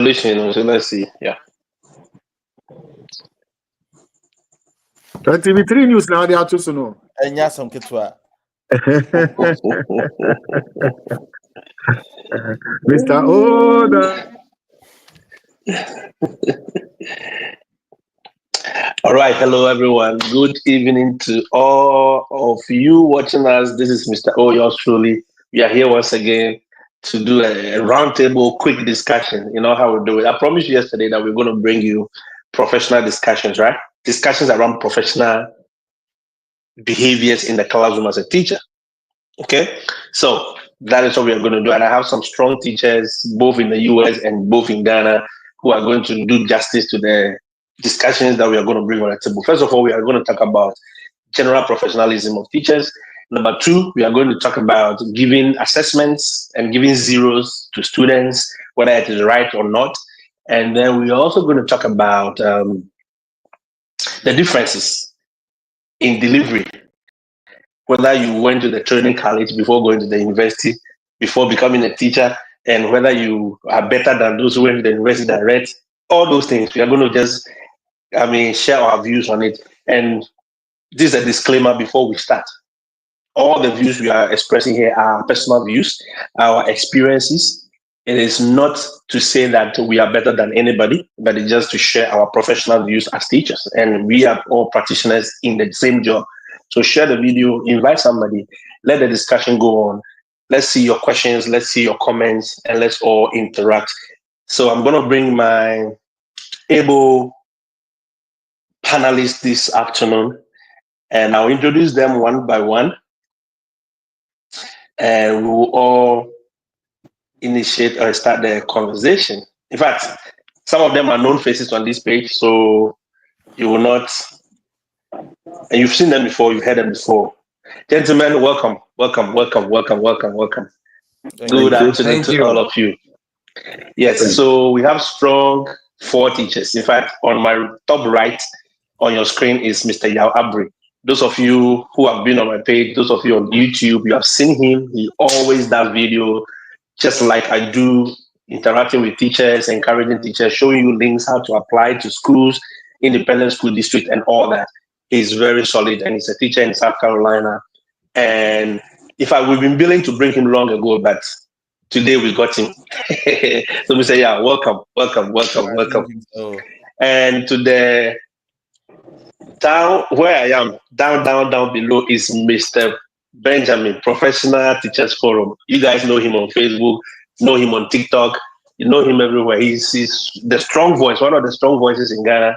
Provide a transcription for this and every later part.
Congratulations. So let's see. Yeah. TV3 news now they are to know. Enya some kitwa. Mr. Oda. All right. Hello, everyone. Good evening to all of you watching us. This is Mr. O, yours truly. We are here once again to do a roundtable quick discussion. You know how we do it. I promised you yesterday that we're going to bring you professional discussions, right? Discussions around professional behaviors in the classroom as a teacher. Okay, so that is what we are going to do. And I have some strong teachers, both in the US and both in Ghana, who are going to do justice to the discussions that we are going to bring on the table. First of all, we are going to talk about general professionalism of teachers. Number two, we are going to talk about giving assessments and giving zeros to students, whether it is right or not. And then we're also going to talk about the differences in delivery, whether you went to the training college before going to the university, before becoming a teacher, and whether you are better than those who went to the university direct, all those things. We are going to just, share our views on it. And this is a disclaimer before we start. All the views we are expressing here are personal views, our experiences. It is not to say that we are better than anybody, but it's just to share our professional views as teachers. And we are all practitioners in the same job. So share the video, invite somebody, let the discussion go on. Let's see your questions, let's see your comments, and let's all interact. So I'm going to bring my able panelists this afternoon, and I'll introduce them one by one. And we will all initiate or start the conversation. In fact, some of them are known faces on this page, so you will not... And you've seen them before, you've heard them before. Gentlemen, welcome. Good afternoon to all of you. Yes, so we have strong 4 teachers. In fact, on my top right on your screen is Mr. 𝑀𝒂𝒃𝒍𝒆. Those of you who have been on my page, those of you on YouTube, you have seen him. He always does video, just like I do, interacting with teachers, encouraging teachers, showing you links how to apply to schools, independent school district, and all that. He's very solid, and he's a teacher in South Carolina. And we've been willing to bring him long ago, but today we got him. So we say, yeah, welcome. And to the down where I am, down below is Mr. Benjamin, Professional Teachers Forum. You guys know him on Facebook, know him on TikTok, you know him everywhere. He's the strong voice, one of the strong voices in Ghana.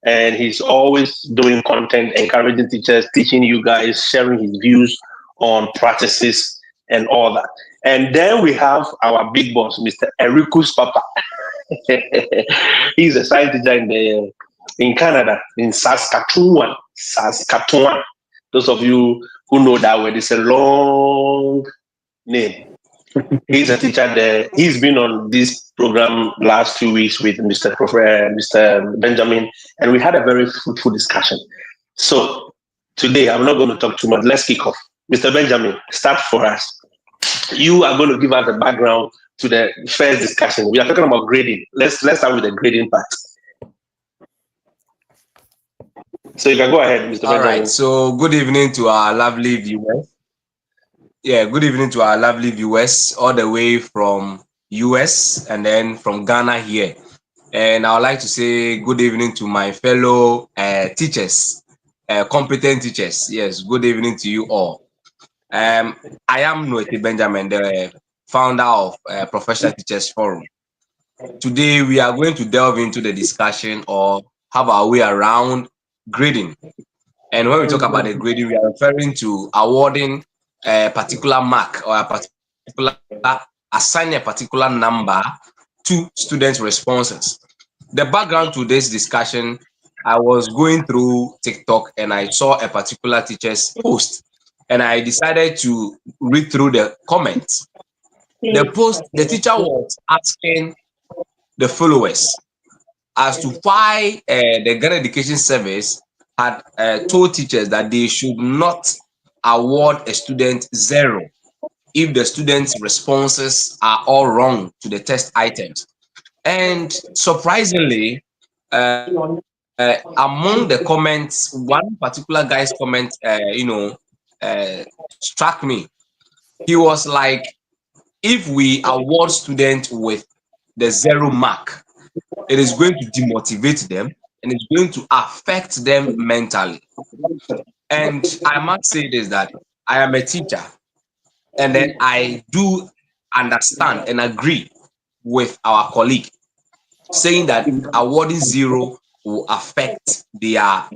And he's always doing content, encouraging teachers, teaching you guys, sharing his views on practices and all that. And then we have our big boss, Mr. Eriku's Papa. He's a science teacher in Canada, in Saskatchewan. Those of you who know that word, it's a long name. He's a teacher there. He's been on this program last 2 weeks with Mr. Benjamin, and we had a very fruitful discussion. So today, I'm not going to talk too much. Let's kick off. Mr. Benjamin, start for us. You are going to give us the background to the first discussion. We are talking about grading. Let's start with the grading part. So you can go ahead, Mr. Benjamin. All right. So good evening to our lovely viewers. Yeah, good evening to our lovely viewers all the way from US and then from Ghana here. And I would like to say good evening to my fellow teachers, competent teachers. Yes, good evening to you all. I am 𝑀𝒂𝒃𝒍𝒆 Benjamin, the founder of Professional Teachers Forum. Today, we are going to delve into the discussion or have our way around grading. And when we talk about the grading, we are referring to awarding a particular mark or assigning a particular number to students' responses. The background to this discussion, I was going through TikTok and I saw a particular teacher's post, and I decided to read through the comments. The teacher was asking the followers as to why the Ghana Education Service had told teachers that they should not award a student 0 if the student's responses are all wrong to the test items. And surprisingly, among the comments, one particular guy's comment, struck me. He was like, if we award students with the 0 mark, it is going to demotivate them and it's going to affect them mentally. And I must say this, that I am a teacher, and then I do understand and agree with our colleague saying that awarding 0 will affect their.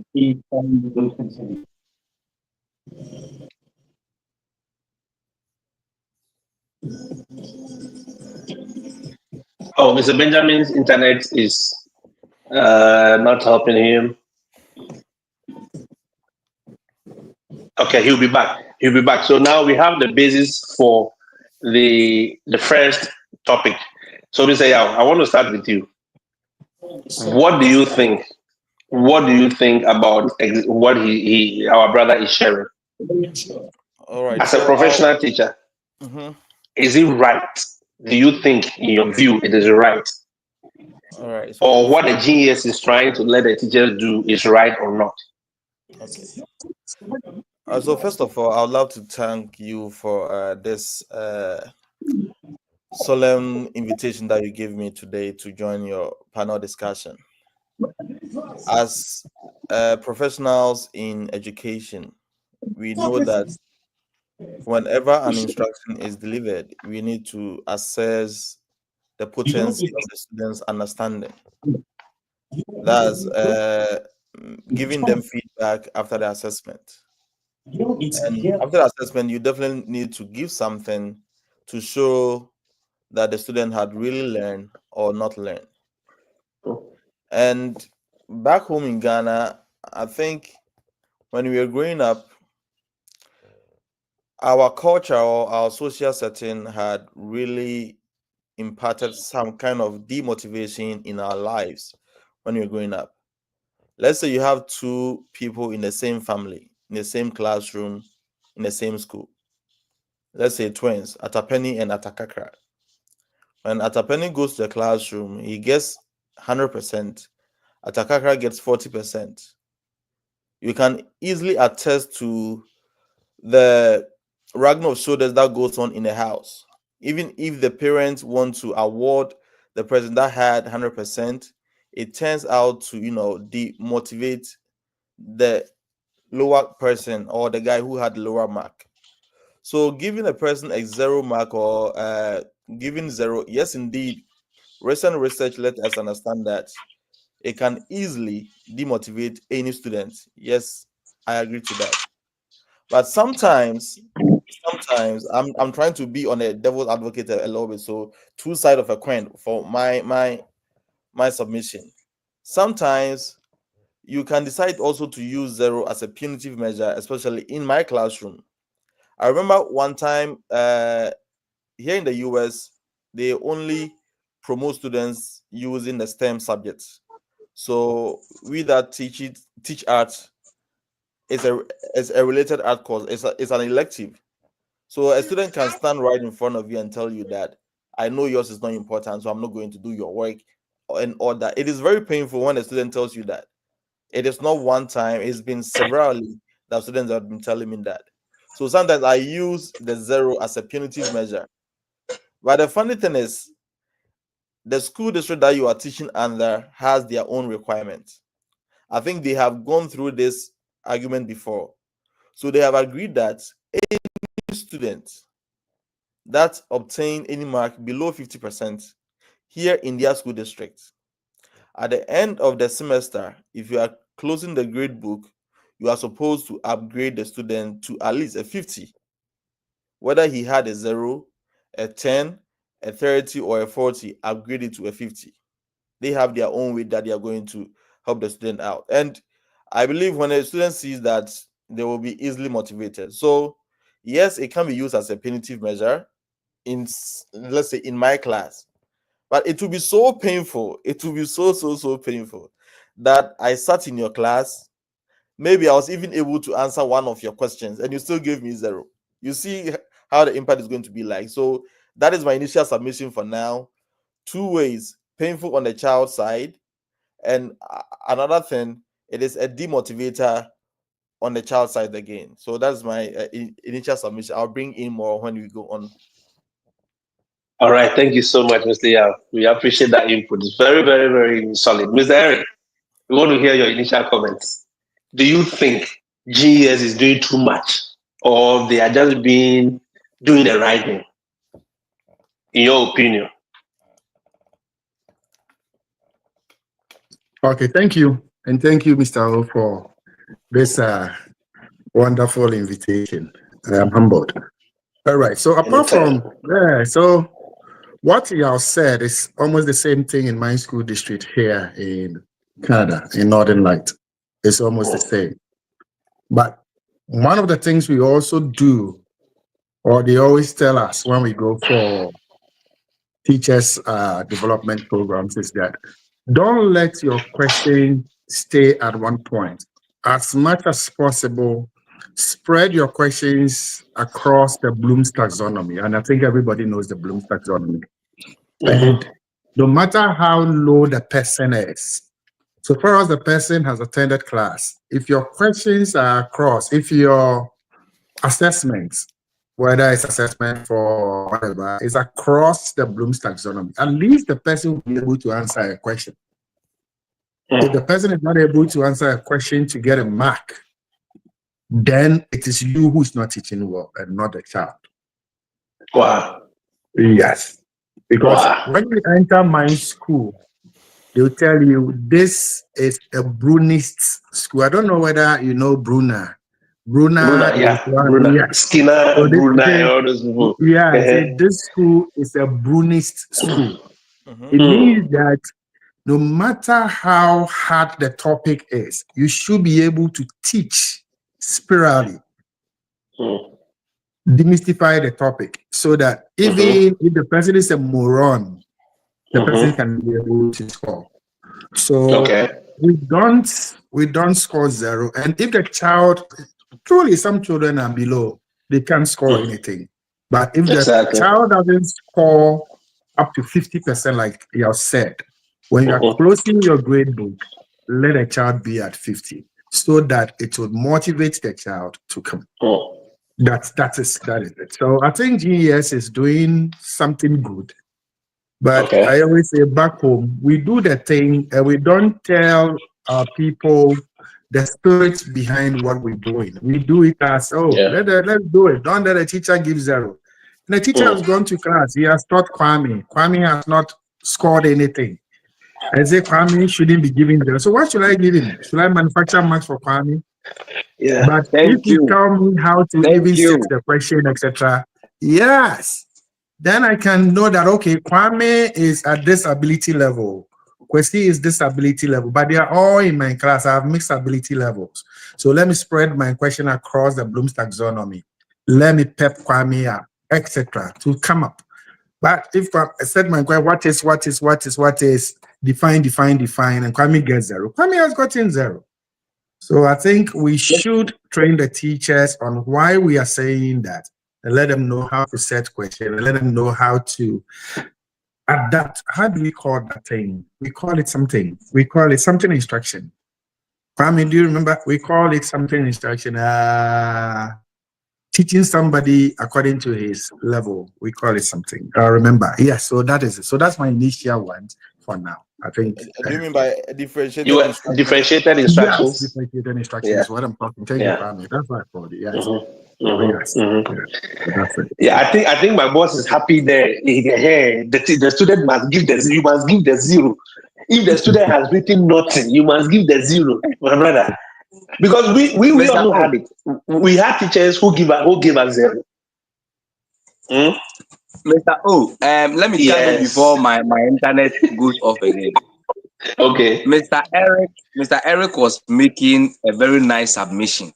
Oh, Mr. Benjamin's internet is not helping him. Okay, he'll be back. He'll be back. So now we have the basis for the first topic. So, Mr. Yao, I want to start with you. What do you think? What do you think about what our brother is sharing? All right. As a professional teacher, Mhm. is it right? Do you think, in your view, it is right? All right. So Or what before, the genius is trying to let the teachers do is right or not? okay. So first of all, I'd love to thank you for this solemn invitation that you gave me today to join your panel discussion. As professionals in education, we know that whenever an instruction is delivered, we need to assess the potency of the student's understanding. That's giving them feedback after the assessment. And after the assessment, you definitely need to give something to show that the student had really learned or not learned. And back home in Ghana, I think when we were growing up, our culture or our social setting had really imparted some kind of demotivation in our lives when we were growing up. Let's say you have two people in the same family, in the same classroom, in the same school. Let's say twins, Atapeni and Atakakra. When Atapeni goes to the classroom, he gets 100%. Atakakra gets 40%. You can easily attest to the ragging of shoulders that goes on in the house. Even if the parents want to award the person that had 100%, it turns out to demotivate the lower person or the guy who had lower mark. So giving a person a 0 mark or giving 0, yes, indeed, recent research let us understand that it can easily demotivate any student. Yes, I agree to that. But sometimes I'm trying to be on a devil's advocate a little bit. So two sides of a coin for my submission. Sometimes you can decide also to use 0 as a punitive measure, especially in my classroom. I remember one time here in the US, they only promote students using the STEM subjects. So we that teach art is a related art course. It's an elective. So a student can stand right in front of you and tell you that I know yours is not important, so I'm not going to do your work and all that. It is very painful when a student tells you that. It is not one time, it's been severally that students have been telling me that. So sometimes I use the 0 as a punitive measure. But the funny thing is, the school district that you are teaching under has their own requirements. I think they have gone through this argument before. So they have agreed that any student that obtain any mark below 50% here in their school district, at the end of the semester, if you are closing the grade book, you are supposed to upgrade the student to at least a 50. Whether he had a 0, a 10, a 30, or a 40, upgrade it to a 50. They have their own way that they are going to help the student out. And I believe when a student sees that, they will be easily motivated. So yes, it can be used as a punitive measure in, let's say, in my class. But it will be so painful. It will be so painful that I sat in your class. Maybe I was even able to answer one of your questions and you still gave me 0. You see how the impact is going to be like. So that is my initial submission for now. Two ways: painful on the child side, and another thing, it is a demotivator on the child side again. So that's my initial submission. I'll bring in more when we go on. All right, thank you so much, Mr. Yao. We appreciate that input. It's very, very, very solid. Mr. Eric, we want to hear your initial comments. Do you think GES is doing too much, or they are just doing the right thing, in your opinion? Okay, thank you. And thank you, Mr. O, for this wonderful invitation. I am humbled. All right, so apart from so what you have said is almost the same thing in my school district here in Canada, in Northern Light. It's almost the same. But one of the things we also do, or they always tell us when we go for teachers development programs, is that don't let your question stay at one point. As much as possible, spread your questions across the Bloom's taxonomy. And I think everybody knows the Bloom's taxonomy. And no matter how low the person is, so far as the person has attended class, if your questions are across, if your assessments, whether it's assessment for whatever, is across the Bloom's taxonomy, at least the person will be able to answer a question. If the person is not able to answer a question to get a mark, then it is you who's not teaching well and not the child. Wow. Yes. Because when you enter my school, they'll tell you this is a Brunist school. I don't know whether you know Brunner. Brunner, yeah. Brunner. Yeah. Skinner, so Brunner, all those people. Yeah, this school is a Brunist school. It means that no matter how hard the topic is, you should be able to teach spirally, demystify the topic, so that even if the person is a moron, the person can be able to score. So we don't score zero. And if the child, truly some children are below, they can't score anything. But if the child doesn't score up to 50%, like you have said, when you are closing your grade book, let a child be at 50, so that it would motivate the child to come. That is it. So I think GES is doing something good. But I always say back home, we do the thing and we don't tell our people the spirit behind what we're doing. We do it as, let's do it. Don't let the teacher give zero. And the teacher has gone to class. He has taught Kwame. Kwame has not scored anything. I say Kwame shouldn't be giving zero. So what should I give him? Should I manufacture marks for Kwame? Yeah. But if you tell me how to even set the question, etc., yes, then I can know that, okay, Kwame is at this ability level. Kwesi is this ability level, but they are all in my class. I have mixed ability levels. So let me spread my question across the Bloom's taxonomy. Let me pep Kwame up, etc., to come up. But if I said my question, what is, define, and Kwame gets zero, Kwame has gotten zero. So I think we should train the teachers on why we are saying that, and let them know how to set questions, and let them know how to adapt. How do we call that thing? We call it something. We call it something instruction. Kwame, do you remember? We call it something instruction. Teaching somebody according to his level. We call it something. Remember. Yes, so that is it. So that's my initial one for now. I think. Do you mean by differentiated instructions? Differentiated instructions. Yes, differentiated instructions is what I'm talking. Thank you, Kwame. That's what I called it. Yes. I think my boss is happy there. The student must give you must give the zero. If the student has written nothing, you must give the zero, my brother. Because we also had it. We had teachers who give us zero. Mr. O, let me come in before my internet goes off again. Okay. Mr. Eric was making a very nice submission.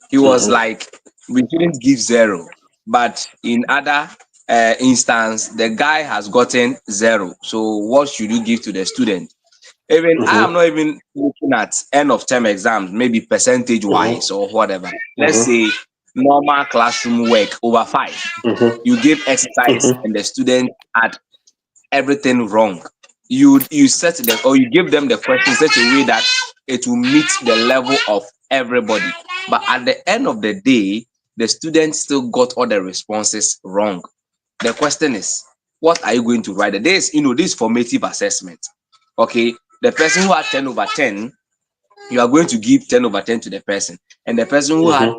He was like, we shouldn't give zero, but in other instance, the guy has gotten zero. So what should you give to the student? Even I am not even looking at end of term exams, maybe percentage wise or whatever. Let's say normal classroom work over 5. You give exercise and the student had everything wrong. you set them, or you give them the question in such a way that it will meet the level of everybody. But at the end of the day, the students still got all the responses wrong. The question is, what are you going to write? This, this formative assessment. Okay, the person who had 10 over 10, you are going to give 10 over 10 to the person, and the person who had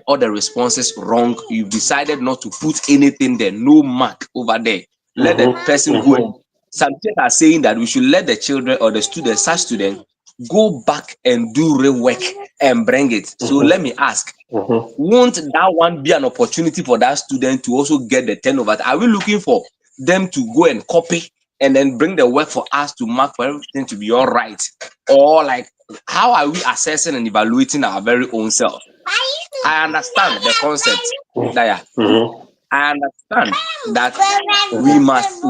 all the responses wrong, you've decided not to put anything there, no mark over there. Let the person go. And some teachers are saying that we should let the children or the students, such students, go back and do real work and bring it. So let me ask, won't that one be an opportunity for that student to also get the 10 over 10? Are we looking for them to go and copy and then bring the work for us to mark for everything to be all right? Or like, how are we assessing and evaluating our very own self? I understand the concept, Daya. I understand that we must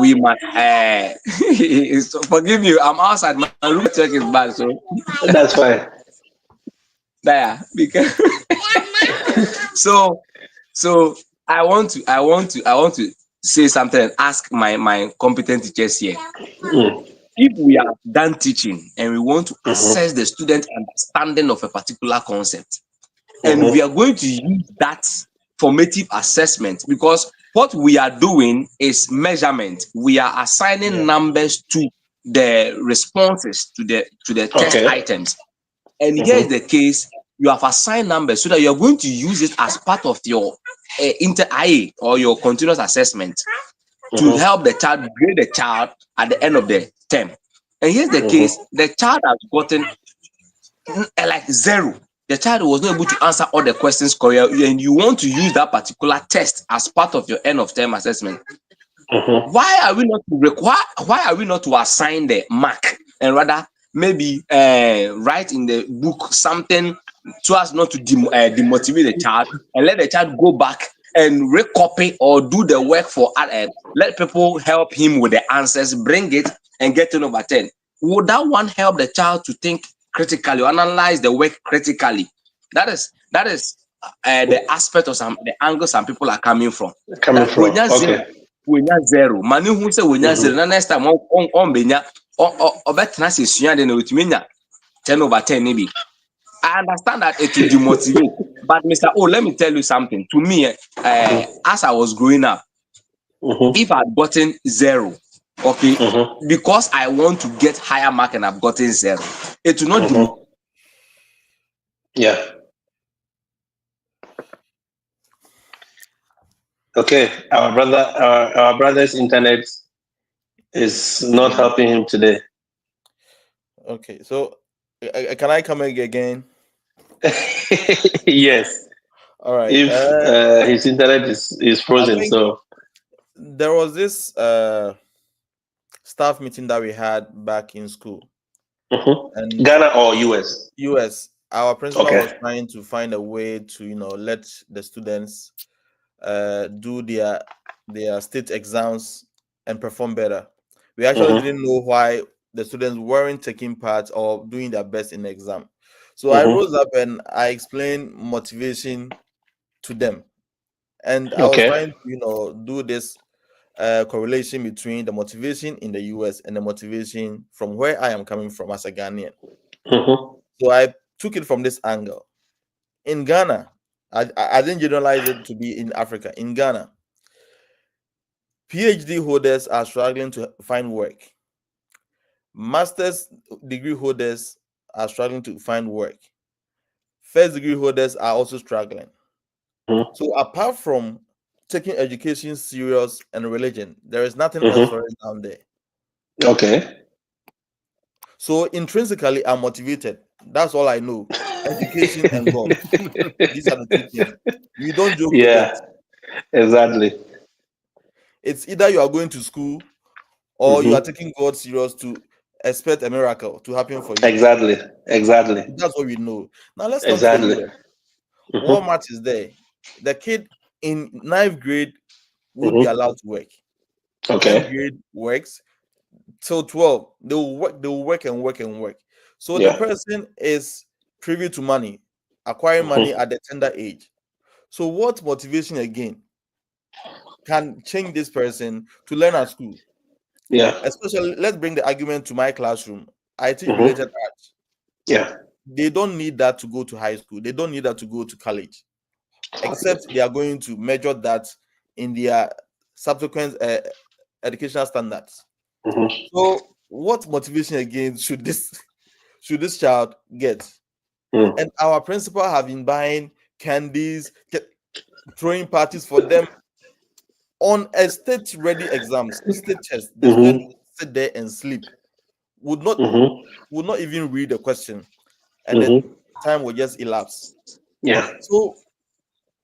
forgive you, I'm outside, my room network is bad, so that's fine. Daya, because so I want to say something and ask my competent teachers here. If we are done teaching and we want to assess the student understanding of a particular concept, and we are going to use that formative assessment, because what we are doing is measurement. We are assigning numbers to the responses to the test items. And here is the case: you have assigned numbers so that you are going to use it as part of your inter-IA or your continuous assessment to help the child, grade the child at the end of the term. And here's the case: the child has gotten like 0. The child was not able to answer all the questions correctly, and you want to use that particular test as part of your end of term assessment. Why are we not to assign the mark, and rather maybe write in the book something so as not to demotivate the child, and let the child go back and recopy or do the work for let people help him with the answers, bring it and get 10 over 10. Would that one help the child to think critically or analyze the work critically? That is the aspect of the angle some people are coming from. Okay. We nya 0. Mani who say we nya 0. Na next time on benya or better na sesua de na otumi nya 10 over 10 maybe. I understand that it will demotivate, but Mr. O, let me tell you something. To me, as I was growing up, if I'd gotten 0, okay, because I want to get higher mark and I've gotten 0, it will not Yeah. Okay, our brother's internet is not helping him today. Okay, so can I come again? Yes. All right. If his internet is frozen, so there was this staff meeting that we had back in school. And Ghana or US? US. Our principal was trying to find a way to, let the students do their state exams and perform better. We actually didn't know why the students weren't taking part or doing their best in the exam. So I rose up and I explained motivation to them. And I was trying to, do this correlation between the motivation in the US and the motivation from where I am coming from as a Ghanaian. So I took it from this angle. In Ghana, I didn't generalize it to be in Africa. In Ghana, PhD holders are struggling to find work. Master's degree holders are struggling to find work. First degree holders are also struggling. So apart from taking education serious and religion, there is nothing else for us down there. Okay. So intrinsically, I'm motivated. That's all I know. Education and God. These are the two things. We don't joke with it. Exactly. It's either you are going to school or you are taking God serious to expect a miracle to happen for you. Exactly. That's what we know. Now let's come to the US. Walmart is there. The kid in 9th grade will be allowed to work. 10th grade works till 12. They will work and work and work. So the person is privy to money, acquiring money at the tender age. So what motivation again can change this person to learn at school? Yeah. Especially, let's bring the argument to my classroom. I teach Mhm. related arts. Yeah. They don't need that to go to high school. They don't need that to go to college, except they are going to measure that in their subsequent educational standards. Mhm. So, what motivation again should this child get? Mm. And our principal have been buying candies, throwing parties for them on a state-ready exams, state test. The student Mhm. sit there and sleep. Would not Mhm. even read the question, and the Mhm. time will just elapse. Yeah. So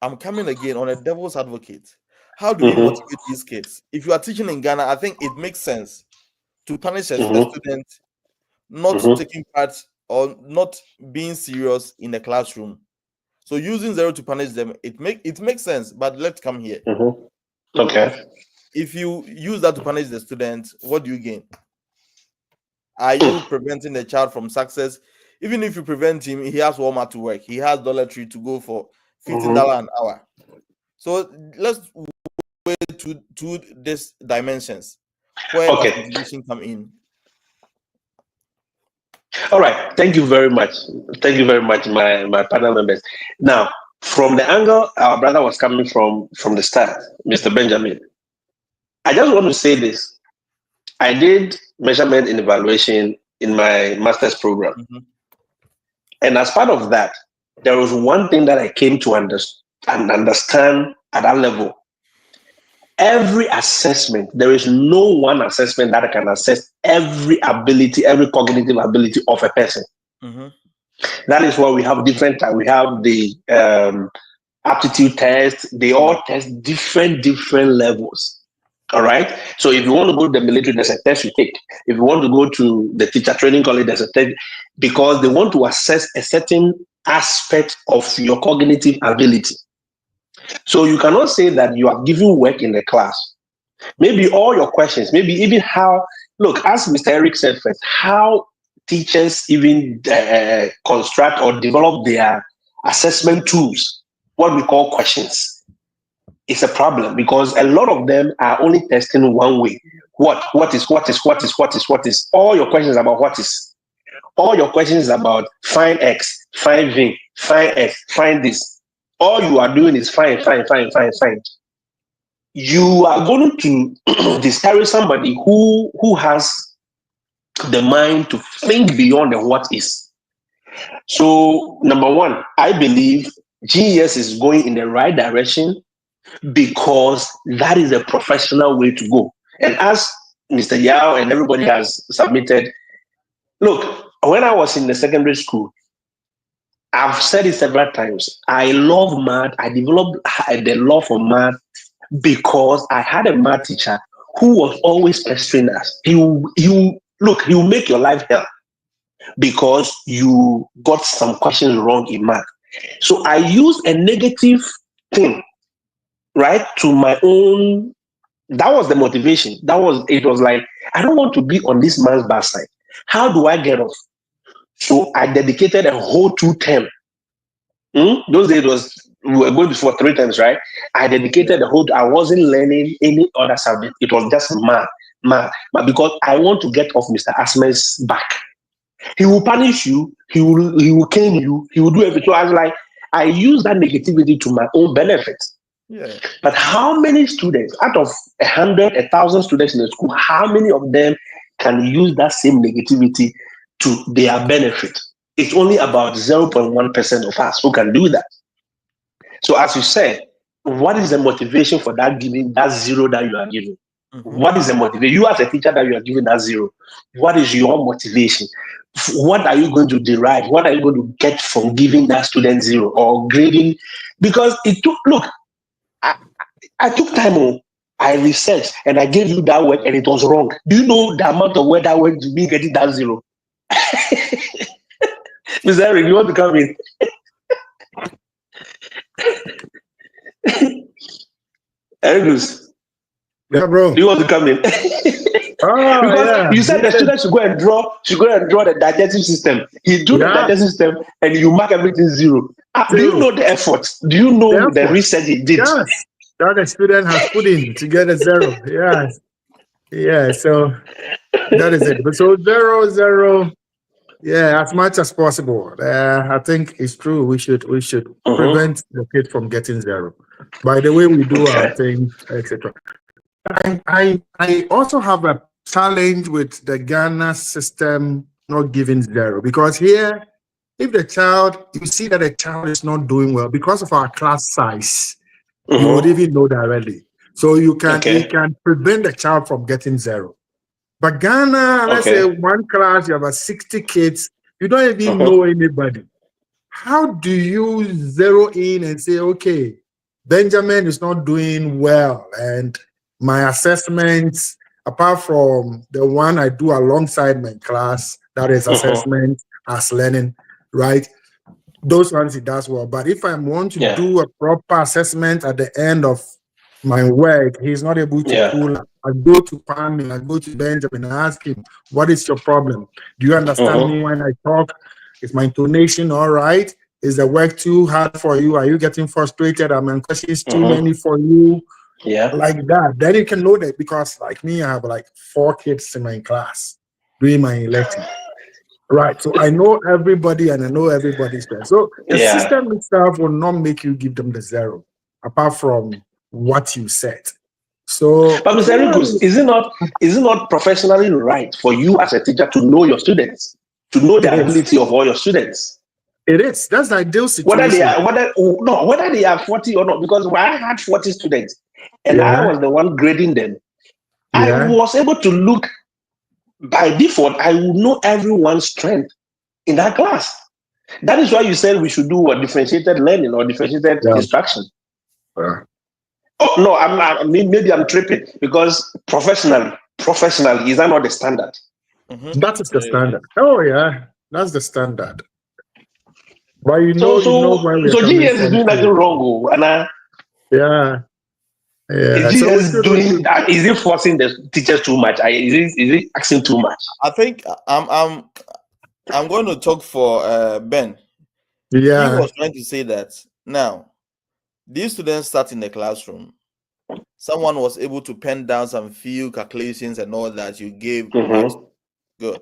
I'm coming again on a devil's advocate. How do we Mhm. motivate these kids? If you are teaching in Ghana, I think it makes sense to punish a Mhm. student not Mhm. taking part or not being serious in the classroom. So using zero to punish them, it makes sense. But let's come here. Mhm. Okay. If you use that to punish the student, what do you gain? Are you Mm. preventing the child from success? Even if you prevent him, he has Walmart to work. He has Dollar Tree to go for $15 Mhm. an hour. So let's wait to these dimensions. Where does Okay. motivation come in? All right. Thank you very much. Thank you very much, my panel members. Now, from the angle our brother was coming from the start, Mr. Benjamin, I just want to say this. I did measurement and evaluation in my master's program. Mhm. And as part of that, there was one thing that I came to understand at that level. Every assessment, there is no one assessment that can assess every ability, every cognitive ability of a person. Mhm. That is why we have different types. We have the aptitude test. They all test different levels. All right. So if you want to go to the military, there's a test you take. If you want to go to the teacher training college, there's a test because they want to assess a certain aspect of your cognitive ability. So you cannot say that you are giving work in the class. Maybe all your questions, maybe even how, look, as Mr. Eric said first, how teachers even construct or develop their assessment tools, what we call questions, is a problem because a lot of them are only testing one way. What is? All your questions about what is. All your questions about find X, find V, find X, find this. All you are doing is find. You are going to discourage somebody who has the mind to think beyond the what is. So, number one, I believe GES is going in the right direction because that is a professional way to go. And as Mr. Yao and everybody has submitted, look, when I was in the secondary school, I've said it several times. I love math. I developed the love for math because I had a math teacher who was always pestering us. He will make your life hell because you got some questions wrong in math. So I used a negative thing, right, to my own. That was the motivation. It was like, I don't want to be on this man's bad side. How do I get off? So I dedicated a whole 2 term. Those days we were going for 3 terms, right? I dedicated the whole. I wasn't learning any other subject. It was just math. But because I want to get off Mr. Asmer's back, he will punish you. He will cane you. He will do everything. So I was like, I use that negativity to my own benefit. Yeah. But how many students out of 100, 1,000 students in the school, how many of them can use that same negativity to their benefit? It's only about 0.1% of us who can do that. So, as you said, what is the motivation for that giving that zero that you are giving? Mhm. What is the motivation? You as a teacher that you are giving that zero, what is your motivation? What are you going to derive? What are you going to get from giving that student zero or grading? Because it took, look, I, I took time. I researched and I gave you that work and it was wrong. Do you know the amount of work that went to me getting that zero? Mr. Eric, you want to come in? Eric, Yeah, bro. do you want to come in? Oh, Because yeah. you said the student should go and draw the digestive system. He drew the Yeah. digestive system and you mark everything zero. Do you Zero. know the effort? Do you know the Therefore, research he did? yes. That the student has put in to get a zero. Yes. Yeah, so that is it. But so 0, 0, yeah, as much as possible. I think it's true. We should Mm-hmm. prevent the kid from getting 0 by the way we do our Okay. things, etc. I also have a challenge with the Ghana system not giving 0, because here, if the child, you see that the child is not doing well because of our class size, you would Mm-hmm. even know directly. So you Okay. can prevent the child from getting 0. But Ghana, let's say Okay. one class, you have about 60 kids, you don't even know Mm-hmm. anybody. How do you zero in and say, okay, Benjamin is not doing well, and my assessments, apart from the one I do alongside my class, that is Mm-hmm. assessment as learning, right? Those ones he does well. But if I want to Yeah. do a proper assessment at the end of my work, he's not able to Yeah. pull up. I go to Kwame, I go to Benjamin, I ask him, what is your problem? Do you understand me Mm-hmm. when I talk? Is my intonation all right? Is the work too hard for you? Are you getting frustrated? Are my questions too Mm-hmm. many for you? Yeah. Like that. Then you can know that, because like me, I have like 4 kids in my class doing my election. Right. So I know everybody and I know everybody's there. So the Yeah. system itself will not make you give them the 0, apart from what you said. So But Mr. Rikus, is it not professionally right for you as a teacher to know your students, to know it the is. ability of all your students? It is. That's the ideal Whether they situation. are whether they are 40 or not, because when I had 40 students and I Yeah. was the one grading them, I Yeah. was able to look by default, I would know everyone's strength in that class. That is why you said we should do a differentiated learning or differentiated Yeah. instruction. Yeah. Oh no, maybe I'm tripping, because professionally, is that not the standard? Mm-hmm. That is the Yeah, yeah, standard. Oh yeah. That's the standard. But So you know so where we're so coming GS is from doing nothing too. wrong, oh, and Yeah. Yeah. is So GS doing? Is it forcing the teachers too much? Is it asking too much? I think I'm going to talk for Ben. He yeah. was trying to say that now these students sat in the classroom. Someone was able to pen down some few calculations and all that. You gave marks. Mm-hmm. Good.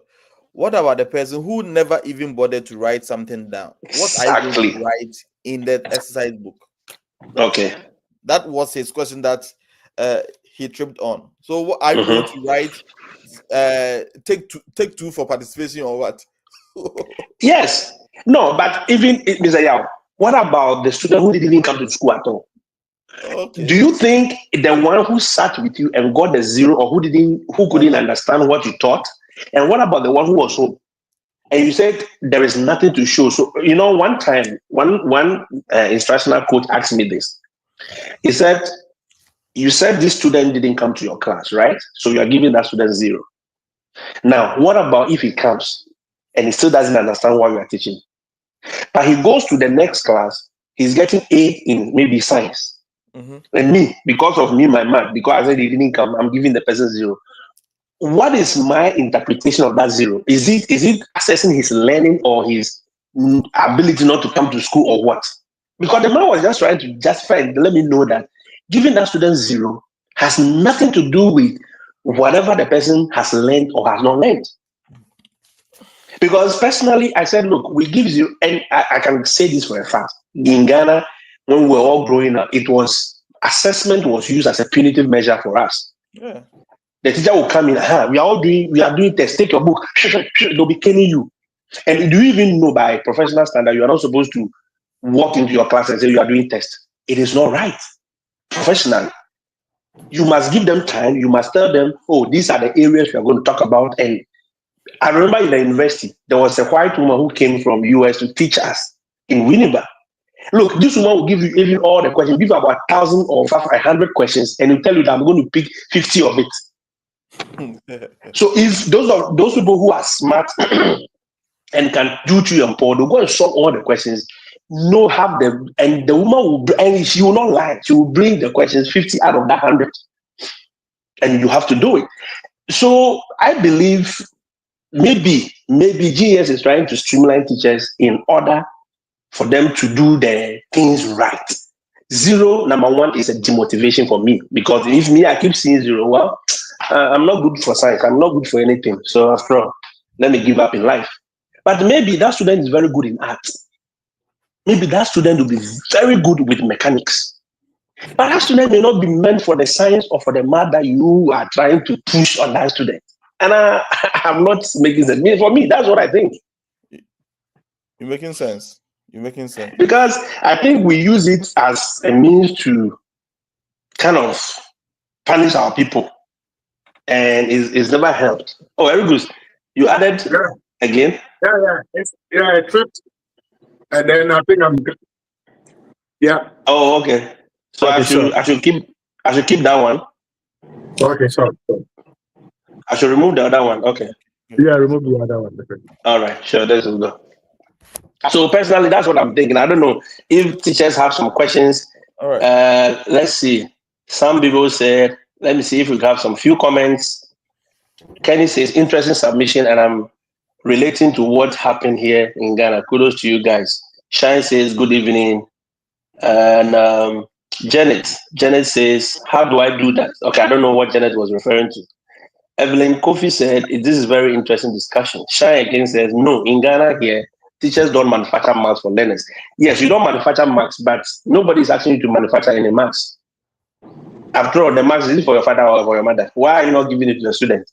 What about the person who never even bothered to write something down? What are you going to Exactly. write in that exercise book? Okay. That was his question that he tripped on. So what are you going Mm-hmm. to write? Take two for participation or what? Yes. No, but even Mr. Yao, what about the student who didn't even come to school at all? Do Okay. you think the one who sat with you and got the 0, or who couldn't Uh-huh. understand what you taught? And what about the one who was home? And you said there is nothing to show. So one time, one instructional coach asked me this. He said, "You said this student didn't come to your class, right? So you are giving that student 0. Now, what about if he comes and he still doesn't understand what you are teaching? But he goes to the next class, he's getting A in maybe science. Mm-hmm. And me, because of me, my math, because I said he didn't come, I'm giving the person 0. What is my interpretation of that 0? Is it assessing his learning or his ability not to come to school, or what? Because the man was just trying to justify and let me know that giving that student 0 has nothing to do with whatever the person has learned or has not learned. Because personally, I said, look, we give 0, and I can say this for a fact. In Ghana, when we were all growing up, assessment was used as a punitive measure for us. Yeah. The teacher will come in, we are doing tests, take your book, they'll be caning you. And do you even know, by professional standard, you are not supposed to walk into your class and say you are doing tests? It is not right. Professionally, you must give them time. You must tell them, oh, these are the areas we are going to talk about. And I remember in the university, there was a white woman who came from US to teach us in Winnipeg. Look, this woman will give you even all the questions, give you about 1,000 or 500 questions, and will tell you that I'm going to pick 50 of it. So if those people who are smart and can do to and pour, they'll go and solve all the questions. And the woman will, and she will not lie. She will bring the questions 50 out of that 100, and you have to do it. So I believe maybe GS is trying to streamline teachers in order for them to do the things right. 0, number one, is a demotivation for me, because if me, I keep seeing 0, well, I'm not good for science. I'm not good for anything. So after all, let me give up in life. But maybe that student is very good in art. Maybe that student will be very good with mechanics. But that student may not be meant for the science or for the math that you are trying to push on that student. And I'm not making sense. For me, that's what I think. You're making sense. You're making sense. Because I think we use it as a means to kind of punish our people. And it's never helped. Oh, very good. You added again? Yeah, it tripped. And then I think I'm good. Yeah. Oh, okay. So Okay, I should keep that one. Okay, sorry. I should remove the other one. Okay. Yeah, remove the other one. All right, sure. Let's go. So personally, that's what I'm thinking. I don't know if teachers have some questions. All right. Let's see. Some people said, let me see if we have some few comments. Kenny says, interesting submission, and I'm relating to what happened here in Ghana. Kudos to you guys. Shine says, good evening. And Janet says, how do I do that? Okay, I don't know what Janet was referring to. Evelyn Kofi said, this is very interesting discussion. Shine again says, no, in Ghana here, teachers don't manufacture marks for learners. Yes, you don't manufacture marks, but nobody is asking you to manufacture any marks. After all, the marks is it for your father or for your mother? Why are you not giving it to the student?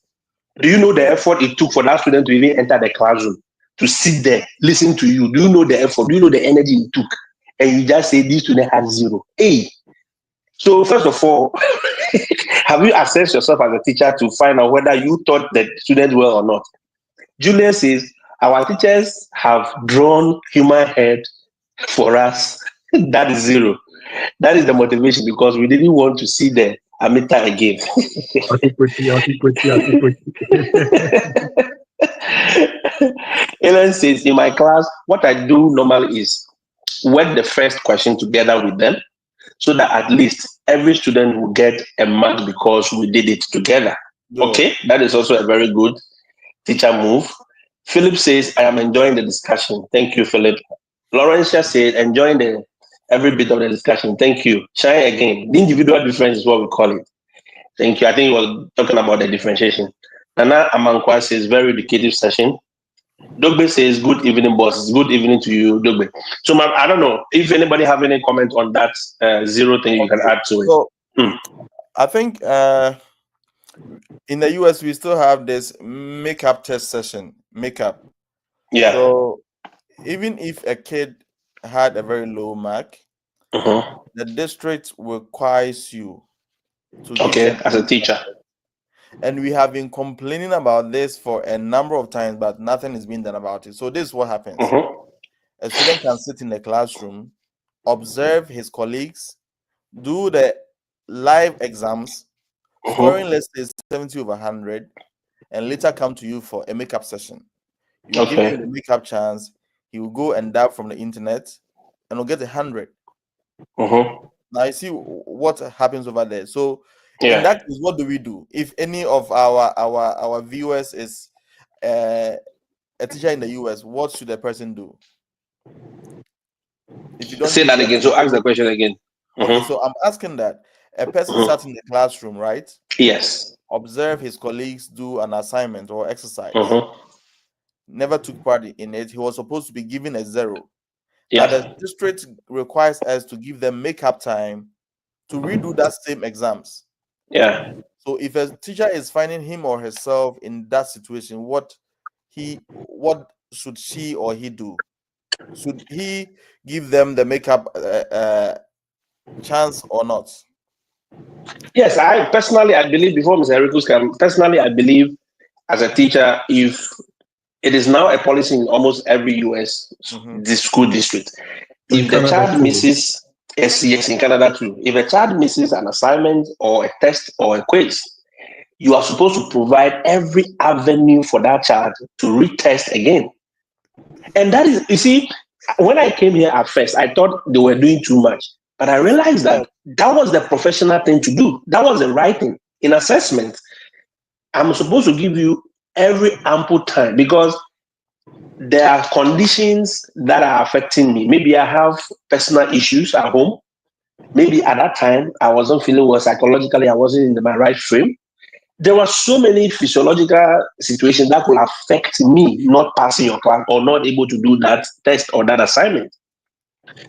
Do you know the effort it took for that student to even enter the classroom, to sit there, listen to you? Do you know the effort? Do you know the energy it took? And you just say this student had 0. Hey, so first of all, have you assessed yourself as a teacher to find out whether you taught the student well or not? Julian says, our teachers have drawn human head for us. That is 0. That is the motivation, because we didn't want to see the Amita again. Ellen says, in my class, what I do normally is work the first question together with them, so that at least every student will get a mark because we did it together. Yeah. Okay, that is also a very good teacher move. Philip says, I am enjoying the discussion. Thank you, Philip. Laurentia said, enjoying every bit of the discussion. Thank you. Shine again. The individual difference is what we call it. Thank you. I think we were talking about the differentiation. Nana Amankwa says, very educative session. Dogbe says, good evening, boss. Good evening to you, Dogbe. So I don't know if anybody have any comment on that 0 thing you can add to it. So, I think in the US, we still have this makeup test session. Makeup. Yeah. So even if a kid had a very low mark, the district requires you to give them as a teacher. And we have been complaining about this for a number of times, but nothing is being done about it. So this is what happens. A student can sit in the classroom, observe his colleagues, do the live exams, scoring let's say 70 over 100, and later come to you for a makeup session. You give him the makeup chance, he will go and dab from the internet and will get 100. Now you see what happens over there. So in that case, what do we do? If any of our viewers is a teacher in the US, what should the person do? If you don't say that again, so ask the question again. Okay, so I'm asking that a person sat in the classroom, right? Yes. Observe his colleagues do an assignment or exercise. Never took part in it. He was supposed to be given a 0. Now the district requires us to give them makeup time to redo that same exams. Yeah. So if a teacher is finding him or herself in that situation, what should she or he do? Should he give them the makeup chance or not? Yes, I believe, before Mr. Erikus can, personally, I believe as a teacher, if it is now a policy in almost every US school district, if the child misses, yes, in Canada too, if a child misses an assignment or a test or a quiz, you are supposed to provide every avenue for that child to retest again. And that is, you see, when I came here at first, I thought they were doing too much. But I realized that was the professional thing to do. That was the right thing. In assessment, I'm supposed to give you every ample time, because there are conditions that are affecting me. Maybe I have personal issues at home. Maybe at that time, I wasn't feeling well psychologically. I wasn't in my right frame. there were so many physiological situations that could affect me not passing your class or not able to do that test or that assignment.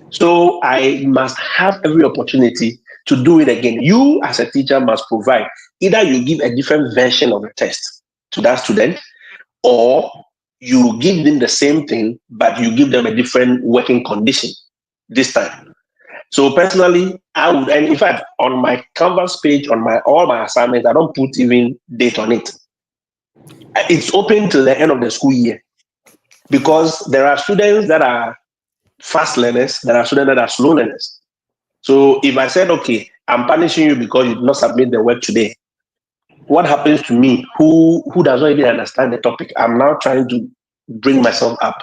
So I must have every opportunity to do it again. You as a teacher must provide, either you give a different version of the test to that student, or you give them the same thing, but you give them a different working condition this time. So personally, I would, and in fact, on my Canvas page, on my all my assignments, I don't put even date on it. It's open till the end of the school year, because there are students that are fast learners, there are students that are slow learners. So if I said, okay, I'm punishing you because you did not submit the work today, what happens to me, who does not even understand the topic? I'm now trying to bring myself up.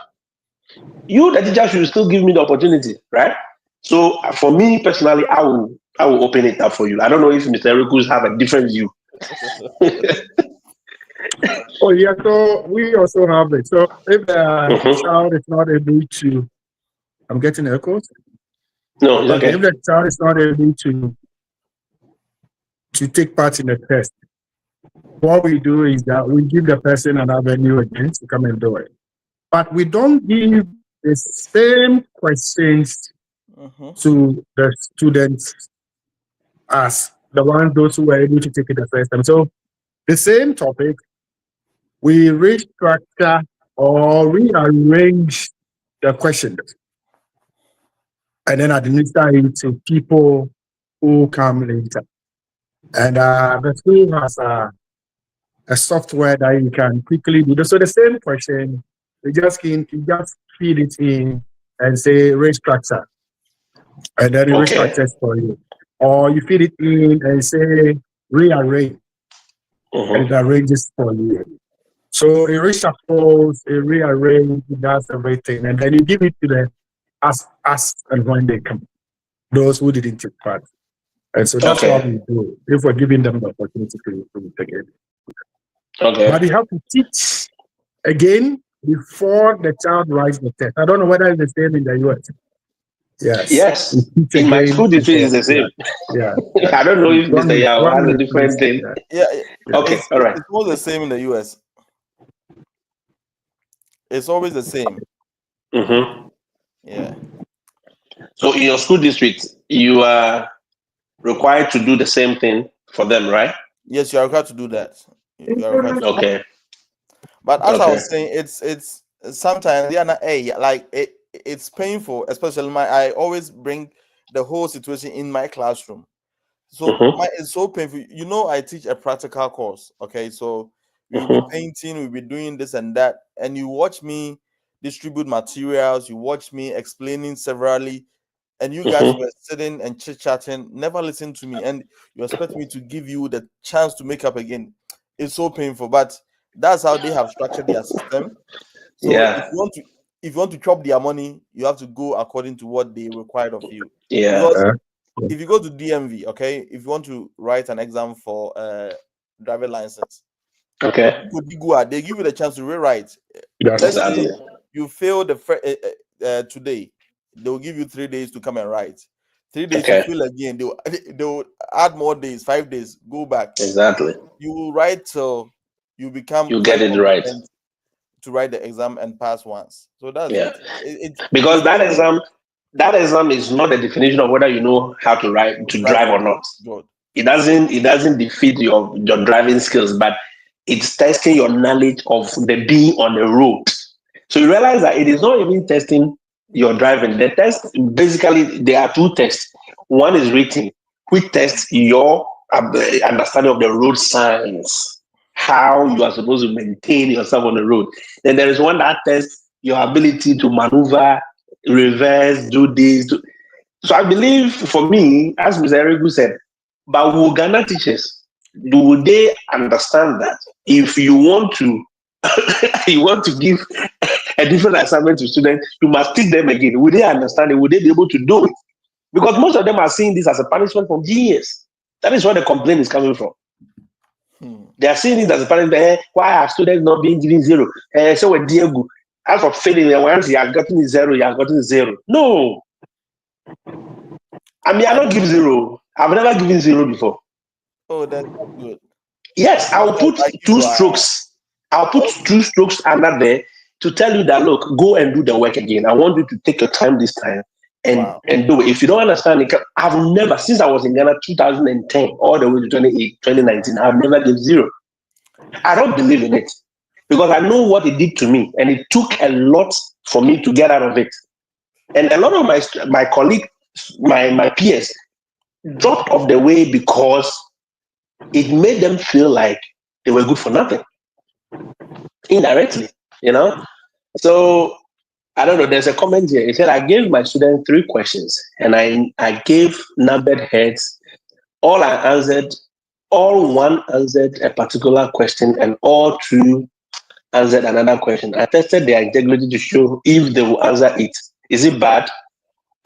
You, the teacher, should still give me the opportunity, right? So for me personally, I will open it up for you. I don't know if Mr. Erikus have a different view. Oh yeah, so we also have it. So if the child is not able to, I'm getting echoes. No, it's okay. If the child is not able to take part in the test, what we do is that we give the person an avenue again to come and do it. But we don't give the same questions to the students as those who were able to take it the first time. So the same topic, we restructure or rearrange the questions and then administer it to people who come later. And the school has a software that you can quickly do. So the same question, you just feed it in and say restructure, and then it restructures for you. Or you feed it in and say rearrange, and it arranges for you. So it reshuffles, it rearranges, it does everything, and then you give it to them as and when they come, those who didn't take part. And so that's what we do if we're giving them the opportunity to take it. But you have to teach again before the child writes the test. I don't know whether it's the same in the US. Yes. In my school district is the same. Yeah. I don't know if Mr. Yao has a different thing. Yeah. Okay. All right. It's all the same in the US. It's always the same. Yeah. So in your school district, you are required to do the same thing for them, right? Yes, you are required to do that. Okay. But as I was saying, it's sometimes it's painful, especially I always bring the whole situation in my classroom. So it's so painful. You know, I teach a practical course. Okay, so we'll be painting, we'll be doing this and that, and you watch me distribute materials, you watch me explaining severally, and you guys were sitting and chit-chatting, never listen to me, and you expect me to give you the chance to make up again. It's so painful, but that's how they have structured their system. So if you want to chop their money, you have to go according to what they require of you. Because if you go to DMV, okay, if you want to write an exam for driver license, they give you the chance to rewrite. Let's say you fail today, they will give you 3 days to come and write. 3 days you fail again, they will add more days, 5 days, go back. Exactly. You will write till you become get it right to write the exam and pass once. So that's it. Because that exam is not the definition of whether you know how to drive or not. It doesn't defeat your driving skills, but it's testing your knowledge of the being on the road. So you realize that it is not even testing your driving. The test, basically, there are two tests. One is written, which tests your understanding of the road signs, how you are supposed to maintain yourself on the road. Then there is one that tests your ability to maneuver, reverse, do this. So I believe, for me, as Mr. Eriku said, but will Ghana teachers, do they understand that if you want to give a different assignment to students, you must teach them again? Will they understand it? Will they be able to do it? Because most of them are seeing this as a punishment from GES. That is where the complaint is coming from. They are seeing it as a punishment. Why are students not being given zero? So with Diego, as for failing, once you have gotten zero, you have gotten zero. No. I mean, I don't give zero. I've never given zero before. Oh, that's good. Yes, I'll put two strokes. I'll put two strokes under there to tell you that, look, go and do the work again. I want you to take your time this time and do it. If you don't understand it, I've never, since I was in Ghana 2010 all the way to 2019, I've never given zero. I don't believe in it because I know what it did to me, and it took a lot for me to get out of it. And a lot of my colleagues, my peers, dropped off the way because it made them feel like they were good for nothing, indirectly, you know. So I don't know. There's a comment here. It said, I gave my students 3 questions, and I gave numbered heads. All one answered a particular question, and all 2 answered another question. I tested their integrity to show if they will answer it. Is it bad?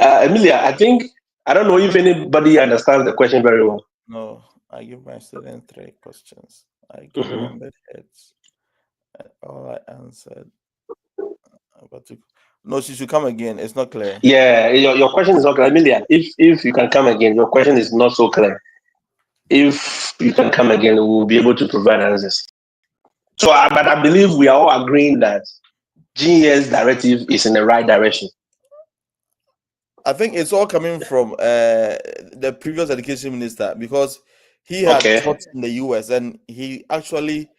Emilia, I don't know if anybody understands the question very well. No, I give my students 3 questions. I give numbered heads. All I answered. No, she should come again. It's not clear. Yeah, your question is not clear. Emilia, if you can come again, your question is not so clear. If you can come again, we will be able to provide answers. So, but I believe we are all agreeing that GES directive is in the right direction. I think it's all coming from the previous education minister, because he had taught in the US and he actually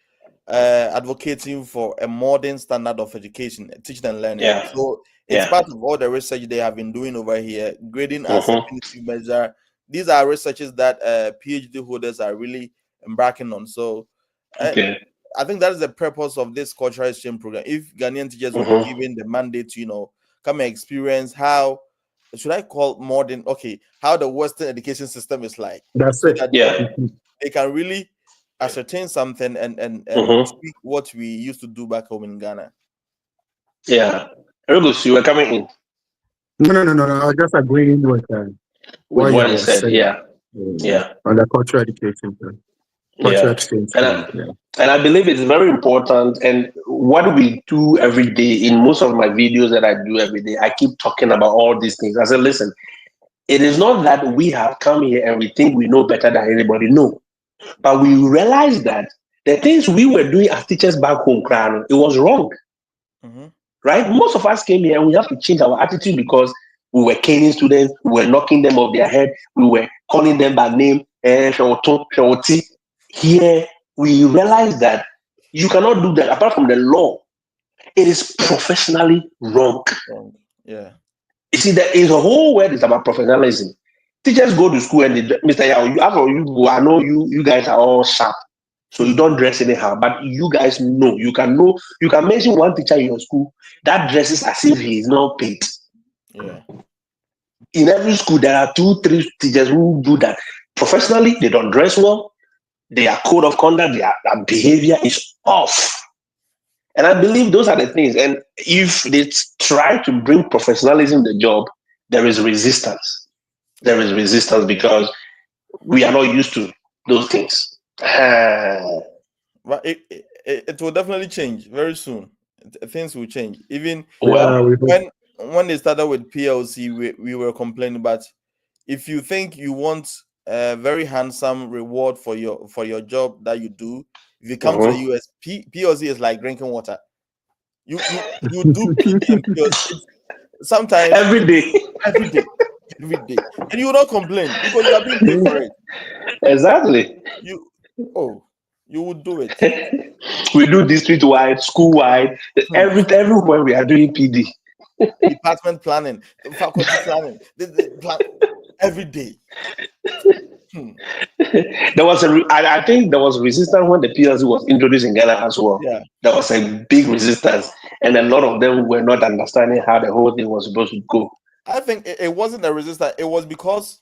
advocating for a modern standard of education, teaching and learning. Yeah. So it's part of all the research they have been doing over here, grading as a measure. These are researches that PhD holders are really embarking on. So I think that is the purpose of this cultural exchange program. If Ghanaian teachers will be given the mandate to, come and experience how, should I call modern, how the Western education system is like. That's it. They can really ascertain something and tweak what we used to do back home in Ghana. Yeah. Rugus, you were coming in. No. I was just agreeing with what you said. saying. Yeah. On the cultural education. Cultural exchange. And I believe it's very important. And what we do every day, in most of my videos that I do every day, I keep talking about all these things. I said, listen, it is not that we have come here and we think we know better than anybody. No. But we realize that the things we were doing as teachers back home, it was wrong. Right? Most of us came here and we have to change our attitude because we were caning students, we were knocking them off their head, we were calling them by name, Here, we realize that you cannot do that apart from the law. It is professionally wrong. Yeah. You see, there is a whole world is about professionalism. Teachers go to school and Mr. Yao, I know you guys are all sharp. So you don't dress anyhow, but you guys know. You can mention one teacher in your school that dresses as if he is not paid. Yeah. In every school, there are 2-3 teachers who do that. Professionally, they don't dress well. Their code of conduct, their behavior is off. And I believe those are the things. And if they try to bring professionalism in the job, there is resistance. There is resistance because we are not used to those things. But it will definitely change very soon. Things will change. Even when they started with PLC, we were complaining. But if you think you want a very handsome reward for your job that you do, if you come to the US, PLC is like drinking water. You do PD and PLC sometimes every day, and you will not complain because you are being paid for it. Exactly. You would do it. We do district wide, school wide, everywhere we are doing PD. Department planning, faculty planning, every day. I think there was resistance when the PLC was introduced in Ghana as well. Yeah. There was a big resistance, and a lot of them were not understanding how the whole thing was supposed to go. I think it wasn't a resistance. It was because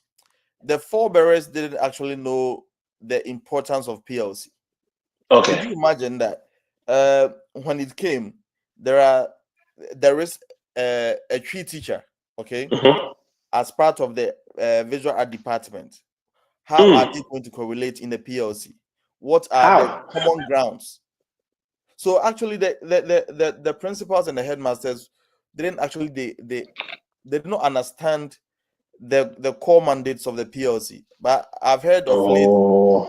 the forebearers didn't actually know the importance of PLC. Okay. Could you imagine that when it came, there is a tree teacher, as part of the visual art department. How are they going to correlate in the PLC? What are the common grounds? So actually, the principals and the headmasters didn't actually they did not understand the core mandates of the PLC. But I've heard of late,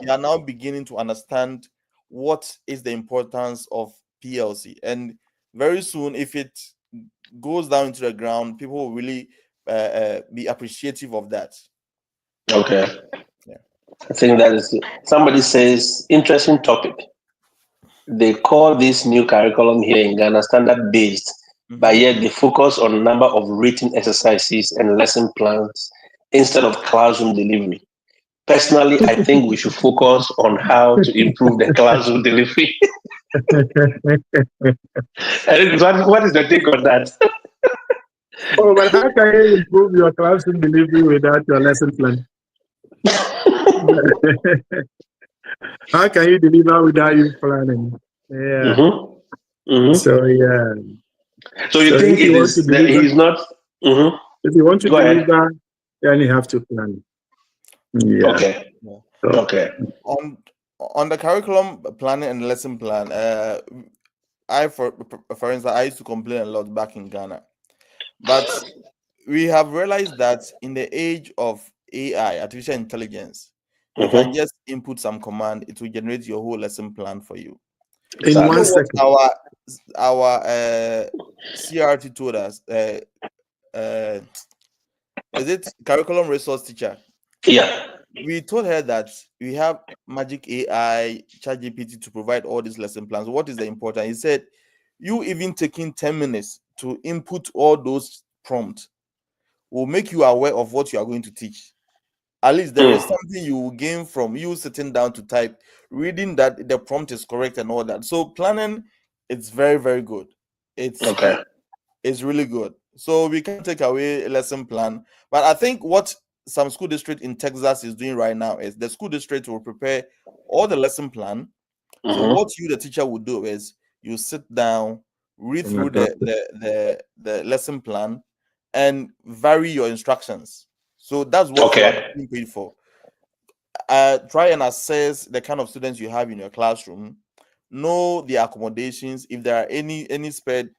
we are now beginning to understand what is the importance of PLC, and very soon, if it goes down into the ground, people will really be appreciative of that. Okay. Yeah. I think that is good. Somebody says, interesting topic. They call this new curriculum here in Ghana standard based, but yet they focus on a number of written exercises and lesson plans instead of classroom delivery. Personally, I think we should focus on how to improve the classroom delivery. What is the take on that? Oh, but how can you improve your classroom delivery without your lesson plan? How can you deliver without you planning? Yeah. So yeah. So you think it is that he's not? If you want to Go ahead. deliver, then you have to plan. Yeah. Okay. Okay. On the curriculum planning and lesson plan, for instance, I used to complain a lot back in Ghana, but we have realized that in the age of AI, artificial intelligence, you can just input some command; it will generate your whole lesson plan for you. In 1 second. Our CRT told us, is it curriculum resource teacher? Yeah. We told her that we have Magic AI, ChatGPT to provide all these lesson plans. What is the important? He said, you even taking 10 minutes to input all those prompts will make you aware of what you are going to teach. At least there is something you will gain from you sitting down to type, reading that the prompt is correct and all that. So planning, it's very, very good. It's really good. So we can take away a lesson plan. But I think what some school district in Texas is doing right now is the school district will prepare all the lesson plan. So what you, the teacher, will do is you sit down, read through the lesson plan, and vary your instructions. So that's what you are being paid for. Try and assess the kind of students you have in your classroom. Know the accommodations. If there are any spare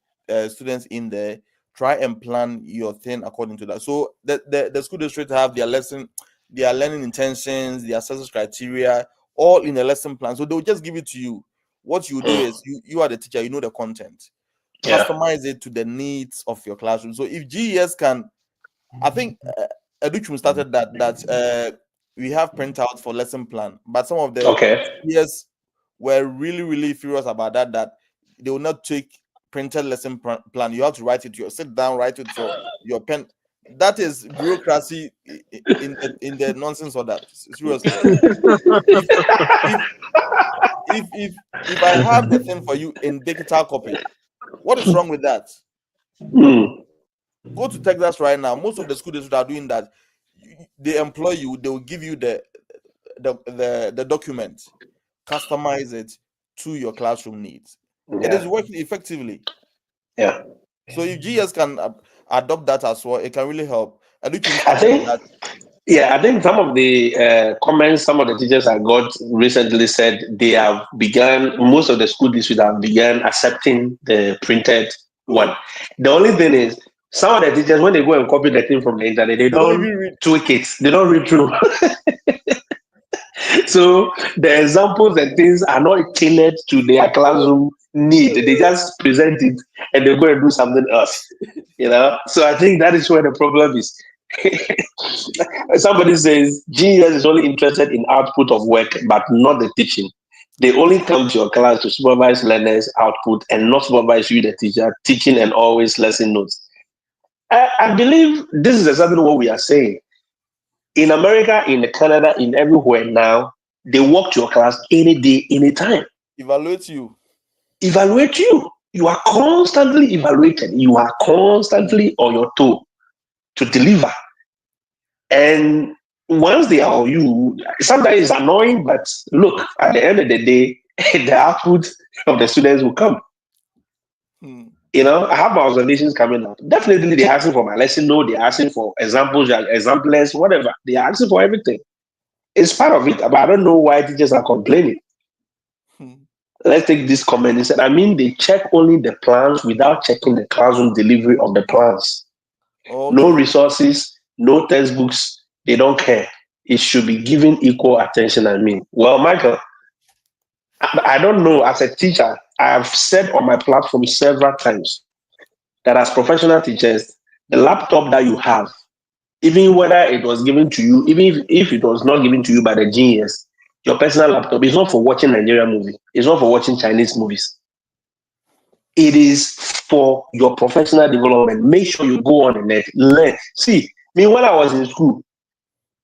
students in there, try and plan your thing according to that. So the school district have their learning intentions, their success criteria, all in a lesson plan. So they'll just give it to you. What you do is you are the teacher, you know the content. Customize it to the needs of your classroom. So if GES can, I think Educhum started that we have printouts for lesson plan, but some of the GES were really furious about that they will not take printed lesson plan. You have to write it sit down, write it your pen. That is bureaucracy in the nonsense of that. Seriously. If I have the thing for you in digital copy, what is wrong with that? Go to Texas right now. Most of the school districts are doing that. They employ you, they will give you the document, customize it to your classroom needs. It is working effectively. Yeah. So if GS can adopt that as well, it can really help. I think some of the comments some of the teachers I got recently said they have begun, most of the school districts have begun accepting the printed one. The only thing is, some of the teachers, when they go and copy the thing from the internet, they don't tweak it. They don't read through. So the examples and things are not tailored to their classroom need. They just present it and they go and do something else. So I think that is where the problem is. Somebody says GES is only interested in output of work, but not the teaching. They only come to your class to supervise learners' output and not supervise you, the teacher, teaching and always lesson notes. I believe this is exactly what we are saying. In America, in Canada, in everywhere now, they walk to your class any day, anytime. Evaluate you. You are constantly evaluated. You are constantly on your toe to deliver. And once they are on you, sometimes it's annoying, but look, at the end of the day, the output of the students will come. I have my observations coming up. Definitely, they're asking for my lesson note, they're asking for examples, exemplars, whatever. They're asking for everything. It's part of it, but I don't know why teachers are complaining. Let's take this comment. He said, they check only the plans without checking the classroom delivery of the plans. No resources, no textbooks, they don't care. It should be given equal attention. I mean, well, Michael, I don't know. As a teacher, I have said on my platform several times that as professional teachers, the laptop that you have, even whether it was given to you, even if it was not given to you by the genius, your personal laptop is not for watching Nigerian movie. It's not for watching Chinese movies. It is for your professional development. Make sure you go on the net, learn. See, me when I was in school,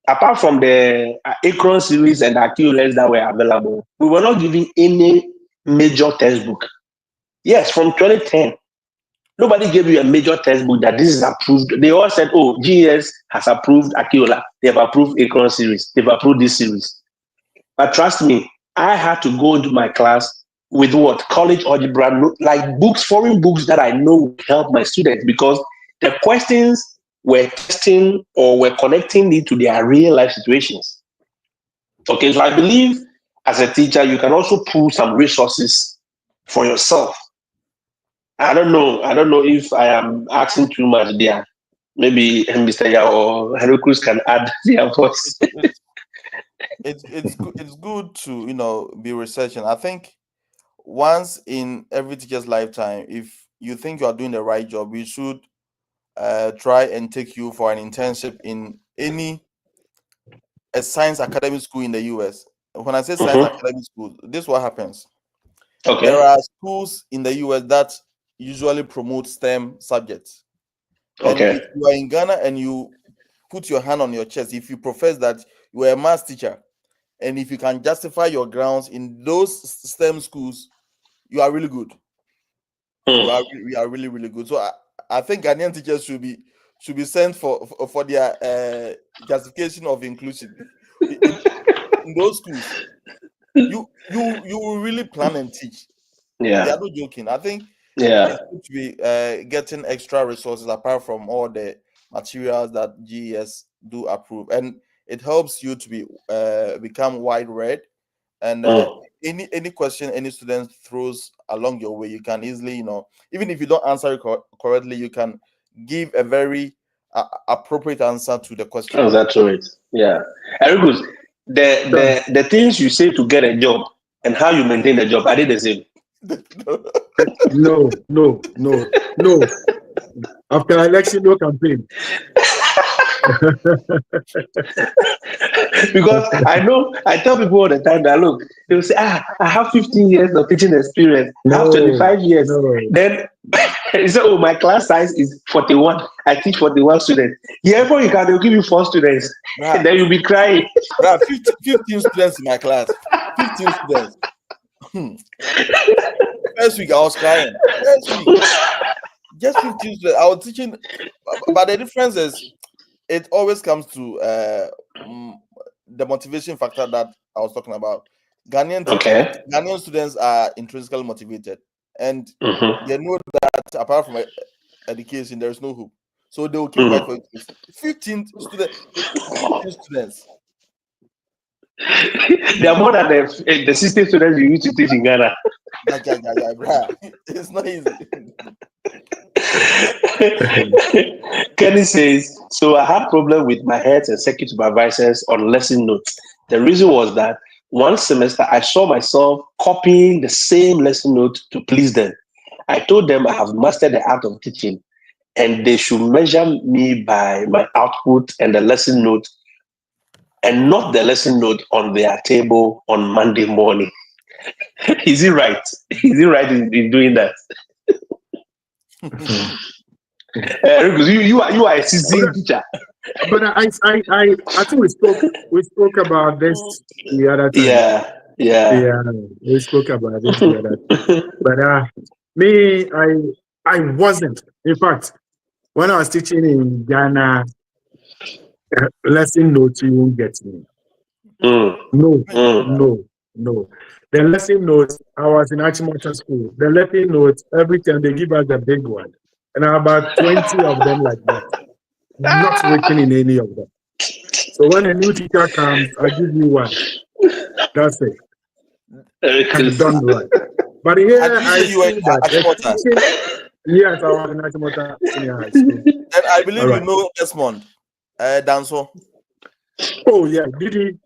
apart from the Akron series and the Achilles that were available, we were not given any major textbook. Yes, from 2010, nobody gave you a major textbook that this is approved. They all said, oh, GS has approved Akiola. They've approved Akron series. They've approved this series. But trust me, I had to go into my class with what? College algebra, like books, foreign books that I know will help my students because the questions were testing or were connecting it to their real life situations. Okay, so I believe as a teacher, you can also pull some resources for yourself. I don't know if I am asking too much there. Maybe Mr. Ya or Henry Cruz can add their voice. It's good to be researching. I think once in every teacher's lifetime, if you think you are doing the right job, we should try and take you for an internship in a science academic school in the US. When I say science academic school, this is what happens. Okay. There are schools in the US that usually promote STEM subjects. And if you are in Ghana and you put your hand on your chest, if you profess that you are a math teacher, and if you can justify your grounds in those STEM schools, you are really good. You are really, really good. So I think Ghanaian teachers should be sent for their justification of inclusion in those schools. You will really plan and teach. Yeah. They are not joking. I think it's good to be getting extra resources apart from all the materials that GES do approve, and it helps you to be become wide read. And any question any student throws along your way, you can easily, even if you don't answer it correctly, you can give a very appropriate answer to the question. Oh, that's right. Yeah. Very good. The things you say to get a job and how you maintain the job, are they the same? No. After election, no campaign. Because I tell people all the time that look, they will say, I have 15 years of teaching experience. I have 25 years. Then you say, oh, my class size is 41. I teach 41 students. Wherever you can, they'll give you 4 students. And then you'll be crying. 15 students in my class. 15 students. First week I was crying. First week. Just 15 students. I was teaching, but the difference is it always comes to the motivation factor that I was talking about. Ghanaian students are intrinsically motivated, and they know that apart from education, there is no hope. So they will keep fighting for it. 15 students. They are more than the 60 students you used to teach in Ghana. It's not easy. Kenny says, so I had problem with my heads and circuit supervisors on lesson notes. The reason was that one semester I saw myself copying the same lesson note to please them. I told them I have mastered the art of teaching and they should measure me by my output and the lesson note and not the lesson note on their table on Monday morning. Is he right? Is he right in doing that? You are a seasoned teacher. But I think we spoke about this the other time. Yeah, we spoke about this the other time. But me, I wasn't. In fact, when I was teaching in Ghana, lesson notes you won't get me. No. The lesson notes, I was in Achimota school. The lesson notes, every time they give us the big one. And about 20 of them like that. Not written in any of them. So when a new teacher comes, I give you one. That's it. I'm done right. But here I see that yes, I was in Achimota Senior High School. And I believe you know Desmond. Danso. Oh yeah, Didi.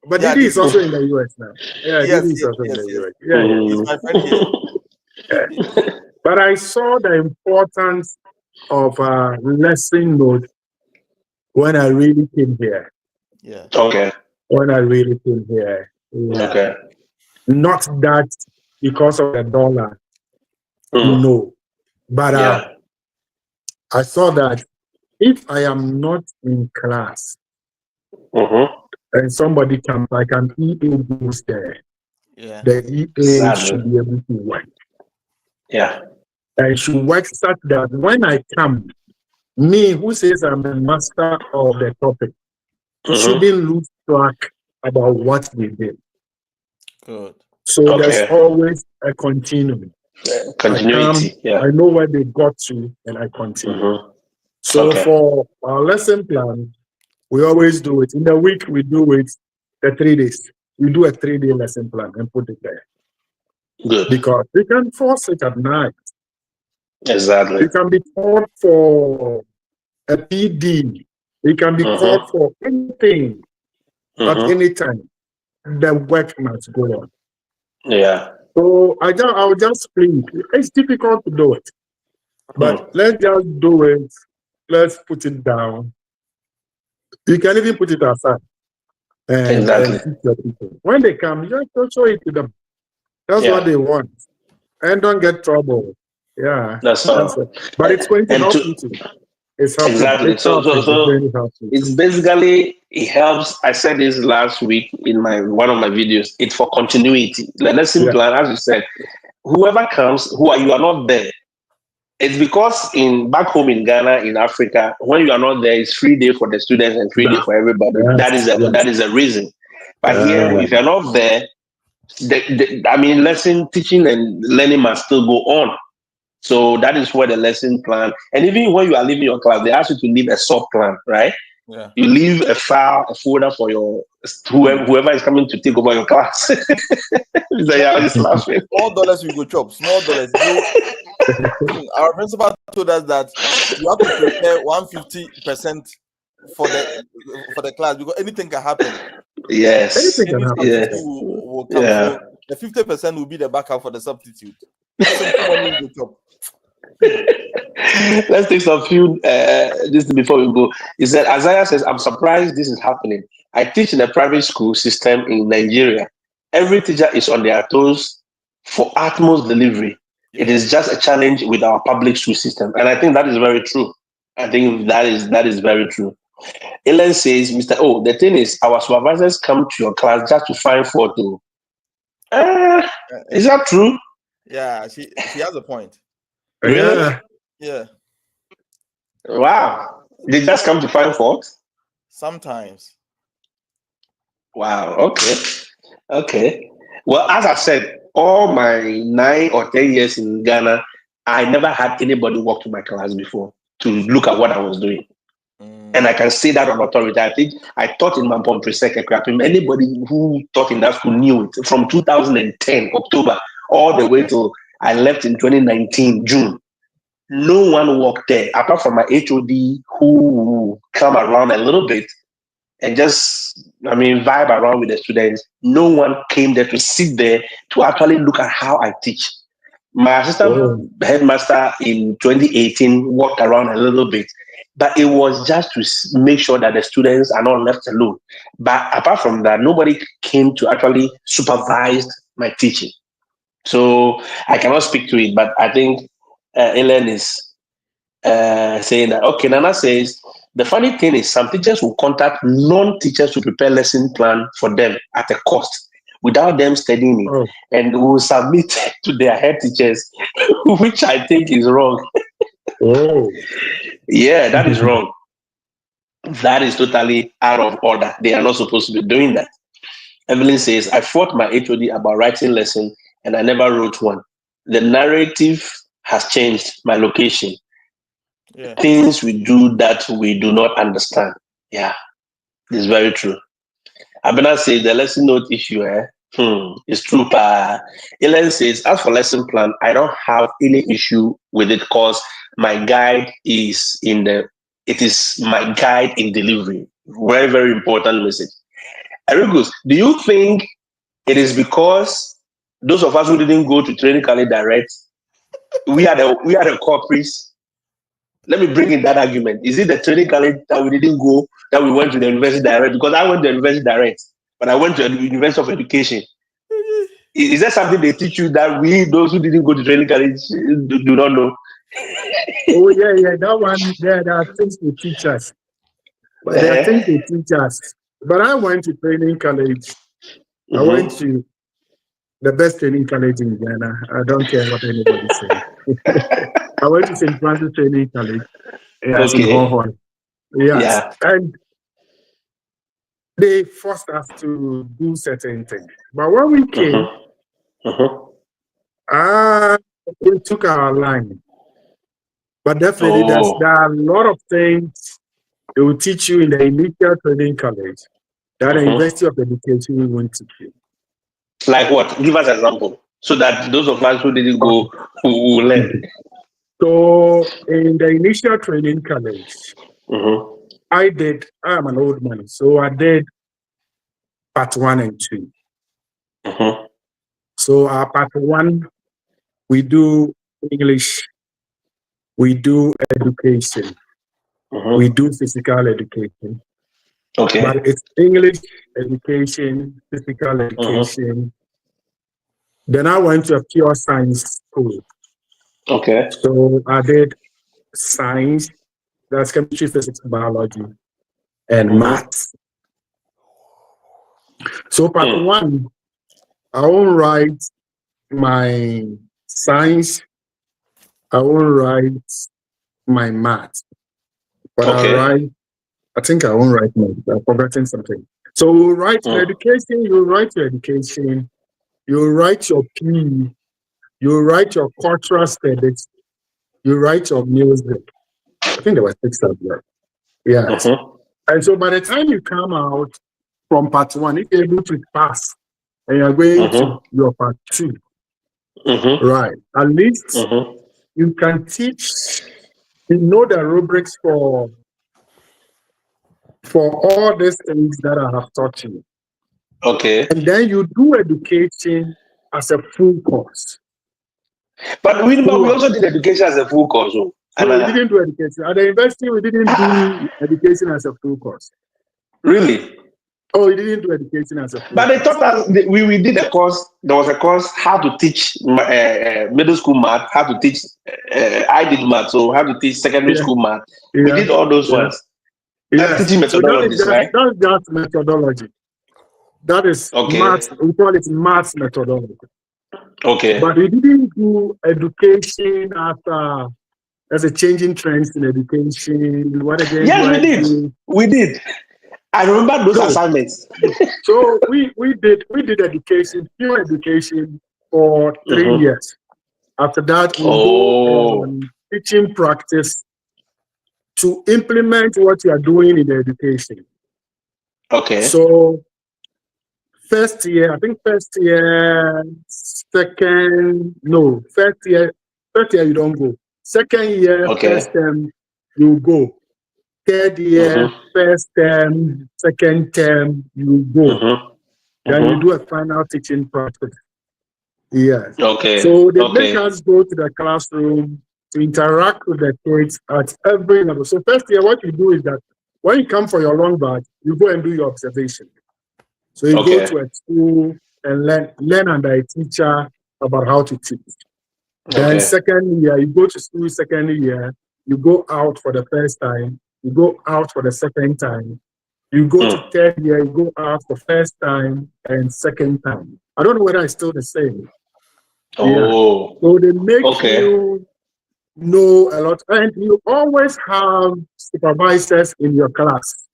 But Yeah, Didi is Didi. also in the US now. Yeah, Yes, Didi is yes, also in yes, the yes. US. Yeah, yeah. He's my friend here. But I saw the importance of lesson note when I really came here. Yeah. Okay. When I really came here. Yeah. Okay. Not that because of the dollar, no. But Yeah. I saw that if I am not in class and somebody comes, like an EA goes there, Yeah. the EA Exactly. should be able to work. Yeah. And should work such that when I come, me who says I'm a master of the topic shouldn't lose track about what we did. Good. So there's Okay. always a continuum. Continuity. I know where they got to and I continue. So Okay. for our lesson plan, we always do it. In the week, we do it the 3 days. We do a 3-day lesson plan and put it there. Good. Because we can force it at night. Exactly. It can be called for a PD. It can be called for anything at any time. The work must go on. Yeah. So I'll just think it's difficult to do it. But let's just do it. Let's put it down. You can even put it aside and teach your people. When they come, just show it to them. That's what they want. And don't get trouble. Yeah. That's all. But it's going to help you too. It's helping. Exactly. It's So it's basically it helps. I said this last week in one of my videos. It's for continuity. The lesson plan, as you said, whoever comes, you are not there. It's because back home in Ghana, in Africa, when you are not there, it's free day for the students and free day for everybody. That is a reason. But here, if you're not there, lesson teaching and learning must still go on. So that is where the lesson plan, and even when you are leaving your class, they ask you to leave a sub plan, right? Yeah. You leave a file, a folder for your whoever is coming to take over your class. Just laughing. Small dollars we go chop. Small dollars. Our principal told us that you have to prepare 150% for the class because anything can happen. Yes. Anything can happen. Yes. Will come. So the 50% will be the backup for the substitute. Let's take some few this before we go. He said, Isaiah says, I'm surprised this is happening. I teach in a private school system in Nigeria. Every teacher is on their toes for utmost delivery. It is just a challenge with our public school system. And I think that is very true. I think that is very true. Ellen says, Mr. O, the thing is, our supervisors come to your class just to find fault. Is that true? Yeah, she has a point. Really? Yeah. Wow. They just come to find fault? Sometimes. Wow. Okay. Well, as I said, all my 9 or 10 years in Ghana, I never had anybody walk to my class before to look at what I was doing. And I can say that on authority. I think I taught in 𝑻𝒂𝒃𝒍𝒆. Anybody who taught in that school knew it from 2010, October, all the way till I left in 2019, June. No one walked there, apart from my HOD who come around a little bit and just, vibe around with the students. No one came there to sit there to actually look at how I teach. My assistant headmaster in 2018 walked around a little bit, but it was just to make sure that the students are not left alone. But apart from that, nobody came to actually supervise my teaching. So I cannot speak to it, but I think Ellen is saying that. Okay, Nana says, the funny thing is some teachers will contact non-teachers to prepare lesson plan for them at a cost without them studying it, and will submit to their head teachers, which I think is wrong. Yeah, that is wrong. That is totally out of order. They are not supposed to be doing that. Evelyn says, I fought my HOD about writing lesson and I never wrote one. The narrative has changed my location. Yeah. Things we do that we do not understand. Yeah, it's very true. Abena says the lesson note issue, it's true. Ellen says, as for lesson plan, I don't have any issue with it because my guide is in the it is my guide in delivery. Very, very important message. Erigus, do you think it is because those of us who didn't go to training college direct, we are the culprits? Let me bring in that argument. Is it the training college that we didn't go, that we went to the university direct? Because I went to the university direct, but I went to the University of Education. Is there something they teach you that we, those who didn't go to training college, do not know? Oh, yeah, that one, there are things to teach us. But there are things to teach us. But I went to training college. I went to the best training college in Ghana. I don't care what anybody says. I went to St. Francis Training College. Yes, in Hong Kong. Yes. Yeah. And they forced us to do certain things. But when we came, we took our line. But definitely, there are a lot of things they will teach you in the initial training college that the University of Education won't teach you. Like what? Give us an example so that those of us who didn't go will learn. So in the initial training college, I am an old man, so I did part 1 and 2. So our part 1, we do English, we do education, we do physical education. Okay. But it's English, education, physical education. Then I went to a pure science school. Okay. So I did science, that's chemistry, physics, biology, and maths. So part 1, I won't write my science, I won't write my maths, but I think I won't write maths. I've forgotten something. So we'll write education, you'll write your education, you'll write your PE, you'll write your cultural studies, you write your music. I think there were 6 subjects. Yes. And so by the time you come out from part 1, if you're able to pass and you're going to your part 2, right, at least you can teach, you know the rubrics for all these things that I have taught you. Okay. And then you do education as a full course. But we also did education as a full course. No, we didn't do education. At the university, we didn't do education as a full course. Really? Oh, we didn't do education as a full But course. they taught us, we did a course, there was a course, how to teach middle school math, how to teach, I did math, so how to teach secondary school math. We did all those ones. That's teaching methodologies, so right? That's just methodology. That is maths, we call it maths methodology. Okay. But we didn't do education as a changing trends in education. What again? Yes, we did. I remember those assignments. So we did education, pure education for 3 years. After that, we go on teaching practice to implement what you are doing in the education. Okay. So first year, first year you don't go. Second year, first term, you go. Third year, first term, second term, you go. Then you do a final teaching practice. Yes. Okay. So they make us go to the classroom to interact with the kids at every level. So first year, what you do is that when you come for your long batch, you go and do your observation. So you go to a school and learn under a teacher about how to teach. Then second year, you go to school second year, you go out for the first time, you go out for the second time, you go to third year, you go out for first time and second time. I don't know whether it's still the same. Oh. Yeah. So they make you know a lot, and you always have supervisors in your class.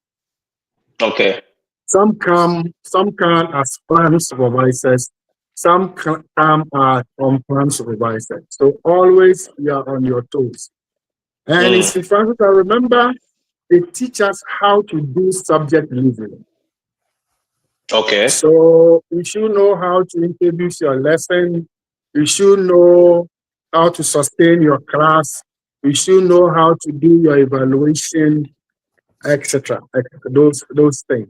Okay. Some come as plan supervisors, some come as unplanned supervisors. So always you are on your toes. And in St. Francis, I remember they teach us how to do subject listening. Okay. So you should know how to introduce your lesson. You should know how to sustain your class. You should know how to do your evaluation, etc. Those things.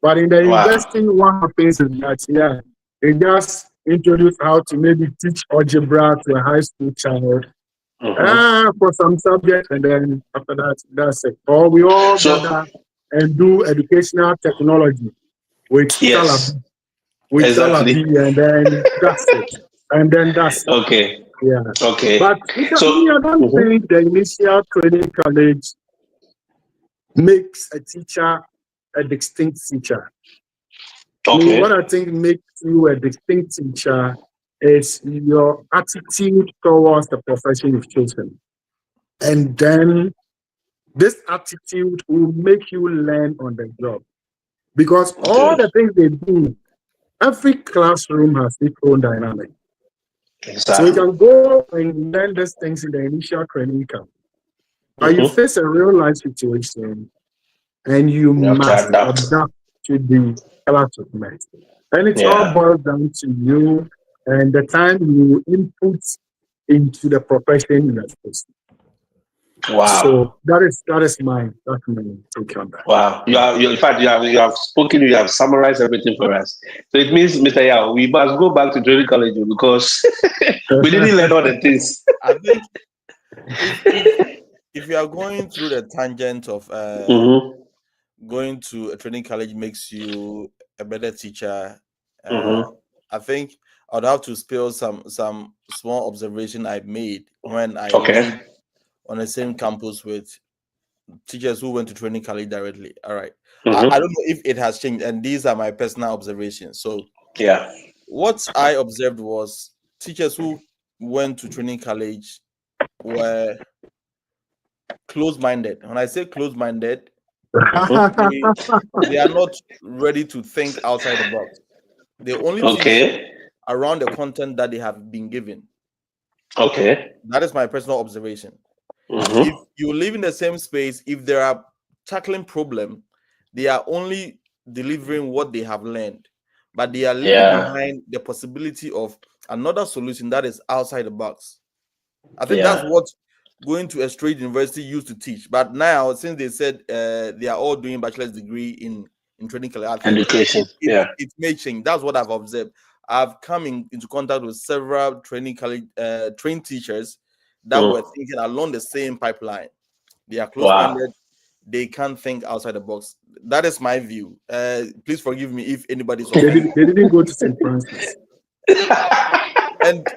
But in the Wow. investing, what happens is that they just introduce how to maybe teach algebra to a high school child for some subject, and then after that, that's it. Or we all So gather and do educational technology with yes, with exactly. Talabi, and then that's it. And then that's it. Okay. Yeah. Okay. But So I don't think the initial training college makes a teacher a distinct teacher. What okay. I think makes you a distinct teacher is your attitude towards the profession you've chosen. And then this attitude will make you learn on the job. Because all Good. the things they do, every classroom has its own dynamic. So you Exactly. can go and learn these things in the initial training camp. But you Mm-hmm. face a real life situation and you You have to must adapt. adapt to the classroom. And it all Yeah. boils down to you and the time you input into the profession you are supposed to. Wow. So that's my take on that. Wow. In fact, you have spoken, you have summarized everything for us. So it means, Mr. Yao, we must go back to training college because we didn't learn all the things. I think if you are going through the tangent of going to a training college makes you a better teacher, I think I would have to spill some small observation I made when I Okay. lived on the same campus with teachers who went to training college directly. All right. I don't know if it has changed, and these are my personal observations. So Yeah. what I observed was teachers who went to training college were closed-minded. When I say closed-minded, they are not ready to think outside the box. They only teach Okay. around the content that they have been given. Okay. That is my personal observation. If you live in the same space, if there are tackling problem, they are only delivering what they have learned, but they are leaving behind the possibility of another solution that is outside the box. I think that's what going to a straight university used to teach. But now, since they said they are all doing bachelor's degree in training college, I think Education. it may change. That's what I've observed. I've come into contact with several training college trained teachers that were thinking along the same pipeline. They are close-minded. Wow. They can't think outside the box. That is my view. Please forgive me if anybody's They offended. didn't go to St. Francis. And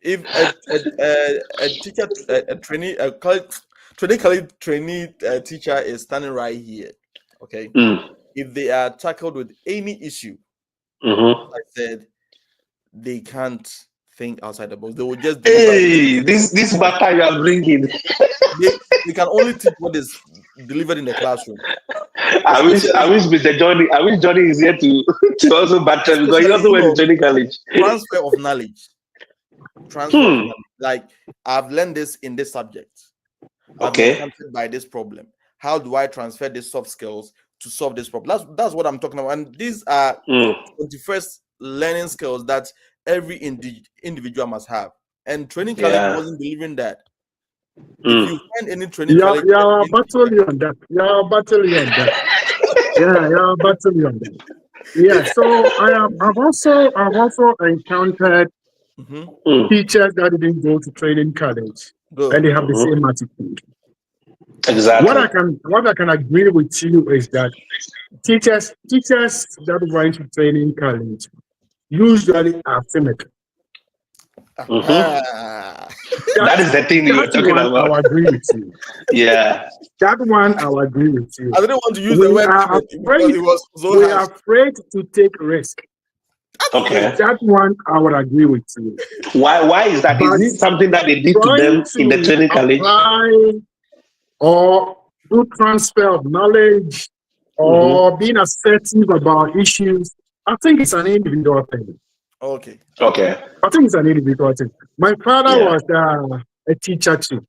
if a teacher, a trainee, a college trainee teacher is standing right here, okay, if they are tackled with any issue, I said they can't think outside the box. They will just deliver. Hey, this matter you are bringing. They can only teach what is delivered in the classroom. I wish Mr. Johnny is here to also battle because he also went to training college. Transfer of knowledge. Like, I've learned this in this subject. I've been encountered by this problem. How do I transfer these soft skills to solve this problem? That's what I'm talking about. And these are 21st learning skills that every individual must have. And training college wasn't delivering that. If you find any training college, battling on that. Battling on that. Battling on that. Yeah. So I've also encountered teachers that didn't go to training college, and they have the same attitude. Exactly. What I can agree with you is that teachers that went to training college usually are timid. That is the thing you were talking about. I'll agree with you. Yeah. That one I'll agree with you. I didn't want to use the word because it was so we are afraid to take risk. Okay. That one I would agree with you. Why is that? Is it something that they did to them in the training college? Apply or do transfer of knowledge or being assertive about issues, I think it's an individual thing. Okay. I think it's an individual thing. My father was a teacher too.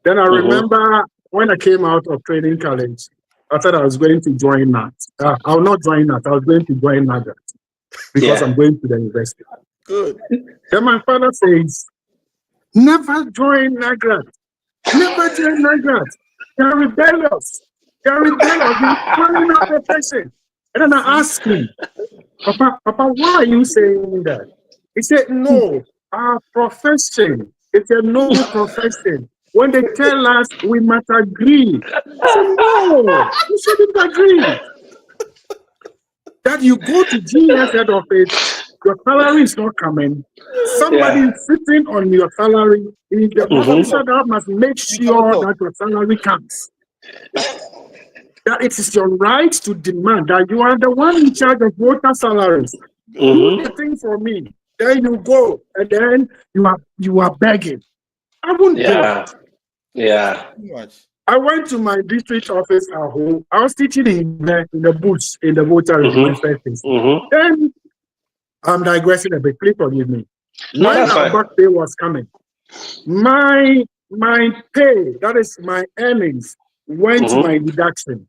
Then I remember when I came out of training college, I thought I was going to join NAT. I will not join NAT. I was going to join NAT because I'm going to the university. Good. Then my father says, Never join NAGRAT. Never join NAGRAT. They are rebellious. They are rebellious. They are calling our profession. And then I asked him, Papa, why are you saying that? He said, no, our profession is a noble profession. When they tell us we must agree, I said, no, you shouldn't agree. That you go to GS head office, your salary is not coming. Somebody is sitting on your salary. Is the officer that must make sure that your salary comes. That it is your right to demand that you are the one in charge of worker salaries. Do the thing for me. Then you go, and then you are begging. I won't do it. Yeah. I went to my district office at home. I was teaching in the bush in the voter registration station. Then I'm digressing a bit. Please forgive me. No, When our back pay was coming, my pay, that is my earnings, went to my deduction,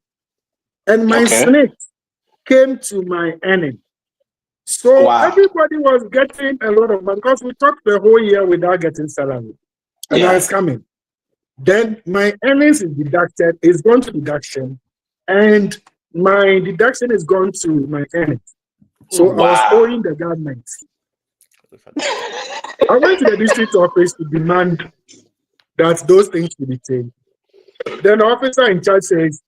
and my snake came to my earning. So everybody was getting a lot of money because we talked the whole year without getting salary, and now it's coming. Then my earnings is deducted, is gone to deduction, and my deduction is gone to my earnings. So I was owing the government. I went to the district office to demand that those things should be changed. Then the officer in charge says,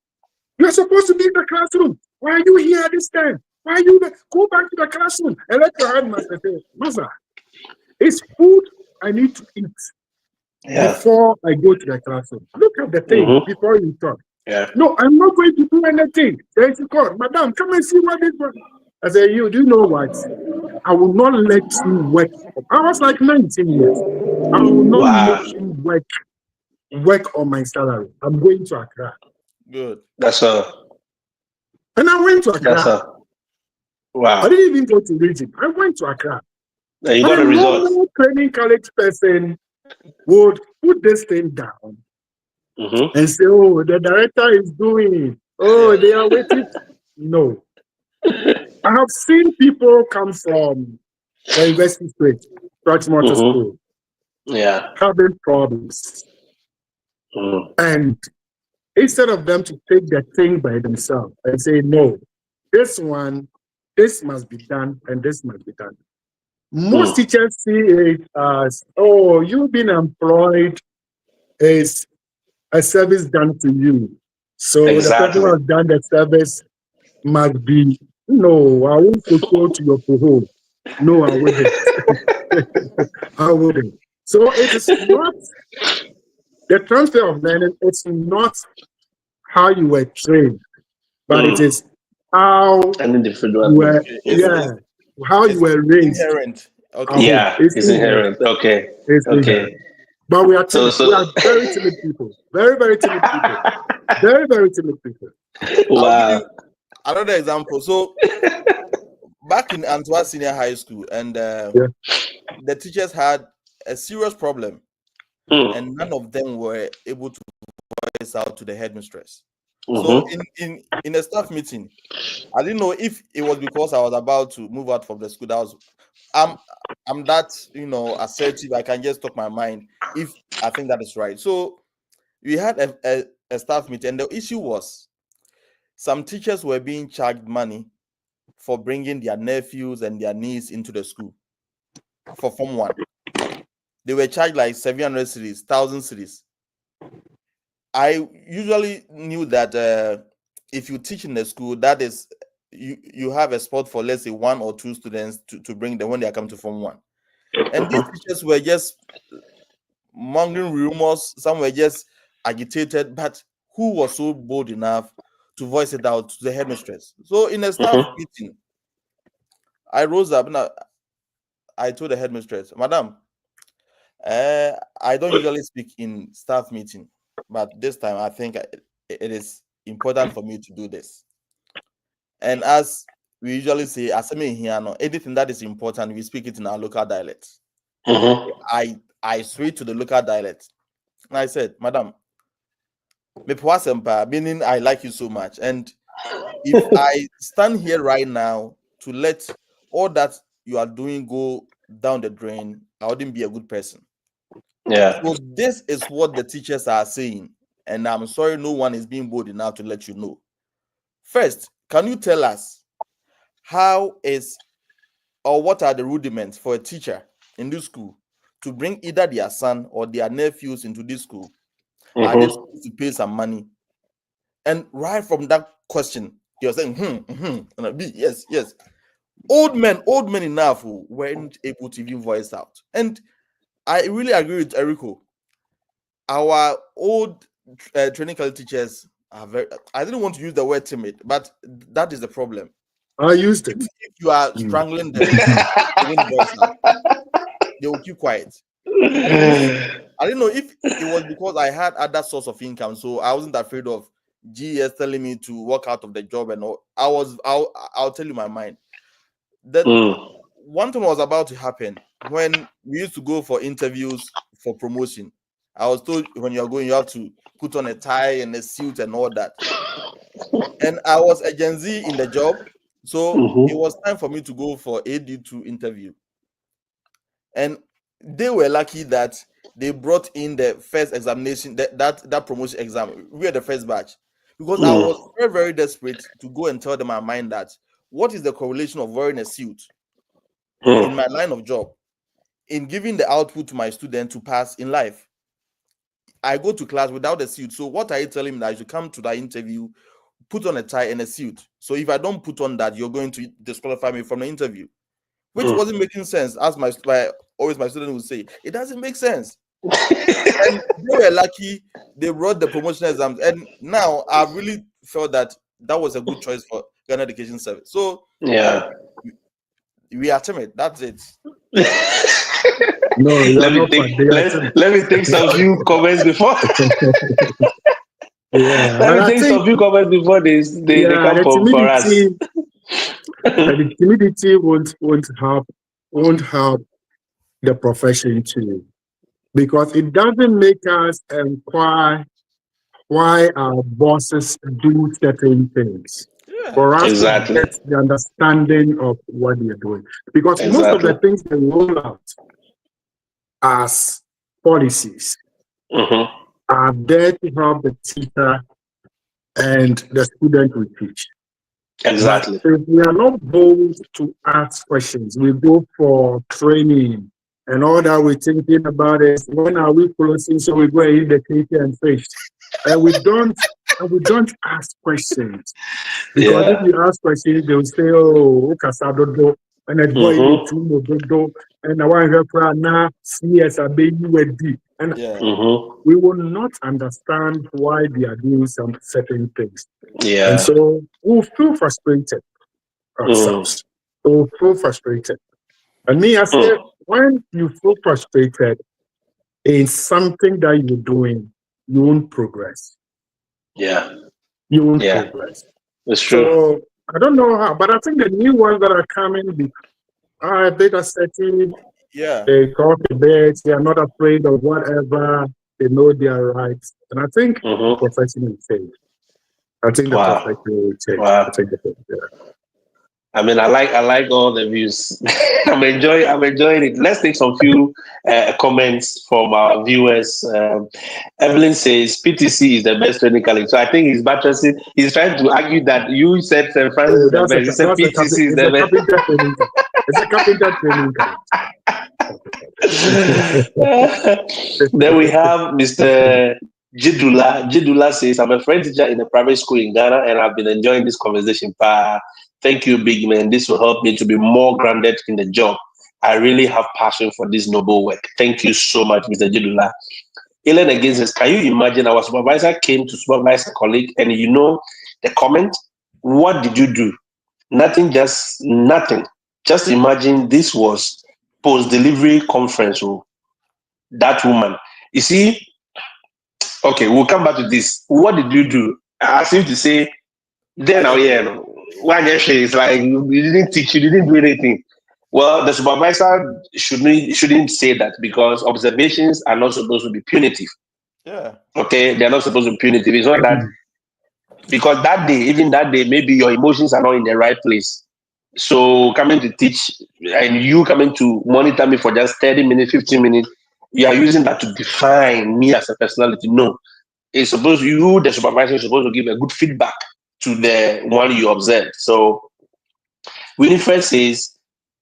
"You're supposed to be in the classroom. Why are you here this time? Why are you go back to the classroom and let your headmaster say, Master, it's food I need to eat before I go to the classroom. Look at the thing before you talk. No, I'm not going to do anything. Then she called, Madam, come and see what this was. I said, do you know what? I will not let you work. I was like 19 years. I will not make you work on my salary. I'm going to Accra. Good. That's all. And I went to Accra. That's all. Wow. I didn't even go to region. I went to Accra. Now you got a result. No training college person would put this thing down and say, oh, the director is doing it. Oh, they are waiting. No. I have seen people come from the university straight, Motor School, having problems. And instead of them to take the thing by themselves and say, no, this must be done and this must be done. Most teachers see it as, oh, you've been employed, is a service done to you. So the person who has done the service must be, no, I won't go to your home. No, I wouldn't. I wouldn't. So it is not, the transfer of learning, it's not how you were trained, but it is how an individual you were, how you were raised. Inherent. Okay. It's inherent. Okay. Inherent. But we are timid. We are very timid people. Very, very timid people. Very, very timid people. Wow. Another example. So back in Antwerp Senior High School, and the teachers had a serious problem, and none of them were able to voice out to the headmistress. So in a staff meeting, I didn't know if it was because I was about to move out from the school. That was I'm that assertive. I can just talk my mind if I think that is right. So we had a staff meeting, and the issue was some teachers were being charged money for bringing their nephews and their niece into the school for Form 1. They were charged like 700 cedis, 1,000 cedis. I usually knew that if you teach in the school, that is you have a spot for, let's say, 1 or 2 students to bring them when they are coming to Form 1. And these teachers were just mongering rumors. Some were just agitated, but who was so bold enough to voice it out to the headmistress? So in a staff meeting, I rose up and I told the headmistress, Madam, I don't usually speak in staff meeting, but this time I think it is important for me to do this. And as we usually say, anything that is important, we speak it in our local dialect. I switched to the local dialect. And I said, Madam, 𝒒𝒂𝒄𝒉𝒆𝒓𝒔, meaning I like you so much. And if I stand here right now to let all that you are doing go down the drain, I wouldn't be a good person. Yeah. So this is what the teachers are saying, and I'm sorry no one is being bold enough to let you know. First, can you tell us how is or what are the rudiments for a teacher in this school to bring either their son or their nephews into this school? Are they supposed to pay some money? And right from that question, you're saying, and I'll be, yes. Old men enough who weren't able to even voice out. And I really agree with Erico. Our old training quality teachers are very, I didn't want to use the word timid, but that is the problem. I used it. If you are strangling them, they won't voice out. They will keep quiet. I didn't know if it was because I had other source of income, so I wasn't afraid of GS telling me to walk out of the job and all. I'll tell you my mind. That one thing was about to happen when we used to go for interviews for promotion. I was told when you're going, you have to put on a tie and a suit and all that. And I was a Gen Z in the job, so it was time for me to go for AD2 interview. And they were lucky that they brought in the first examination, that promotion exam. We were the first batch, because I was very, very desperate to go and tell them my mind that what is the correlation of wearing a suit in my line of job in giving the output to my student to pass in life. I go to class without a suit. So what are you telling me that I should come to that interview, put on a tie and a suit? So if I don't put on that, you're going to disqualify me from the interview, which wasn't making sense. As my student would say, it doesn't make sense. And they were lucky they wrote the promotional exams, and now I've really felt that was a good choice for Ghana Education Service. So yeah, we are timid. That's it. No, let me take some few comments before. Yeah, let me take some few comments before they come for us. The timidity won't help the profession too, because it doesn't make us inquire why our bosses do certain things. For us to get the understanding of what they're doing. Because most of the things they roll out as policies are there to help the teacher and the student we teach. Exactly. But if we are not bold to ask questions, we go for training and all that we're thinking about is when are we closing, so we go and eat the cake and fish. And we don't ask questions. Because if you ask questions, they'll say, oh, Casadodo, and it's boy do, and I want to now CS a baby with D. And we will not understand why they are doing some certain things. Yeah. And so we'll feel frustrated ourselves. We'll feel frustrated. And me, I say, when you feel frustrated in something that you're doing, you won't progress. Yeah. You won't progress. It's true. So I don't know how, but I think the new ones that are coming are data setting. They talk a bit. They are not afraid of whatever. They know their rights. And I think the profession will change. I think the profession will change. Wow. I mean, I like all the views. I'm enjoying it. Let's take some few comments from our viewers. Evelyn says PTC is the best training college. So I think he's buttressing. He's trying to argue that you said St. Francis is the best. He said PTC is the best. It's a carpenter training college. Then we have Mr. Jidula. Jidula says, I'm a French teacher in a private school in Ghana, and I've been enjoying this conversation. Thank you, big man. This will help me to be more grounded in the job. I really have passion for this noble work. Thank you so much, Mr. Jidula. Ellen again says, can you imagine our supervisor came to supervise a colleague, and you know the comment? What did you do? Nothing, just nothing. Just imagine this was post-delivery conference. That woman. You see, okay, we'll come back to this. What did you do? I seem to say, then one is like you didn't teach, you didn't do anything. Well, the supervisor shouldn't say that, because observations are not supposed to be punitive. Yeah. Okay, they're not supposed to be punitive. It's not that, because even that day, maybe your emotions are not in the right place. So coming to teach and you coming to monitor me for just 30 minutes, 15 minutes, you are using that to define me as a personality. No, it's supposed you, the supervisor, is supposed to give a good feedback to the one you observed. So Winifred says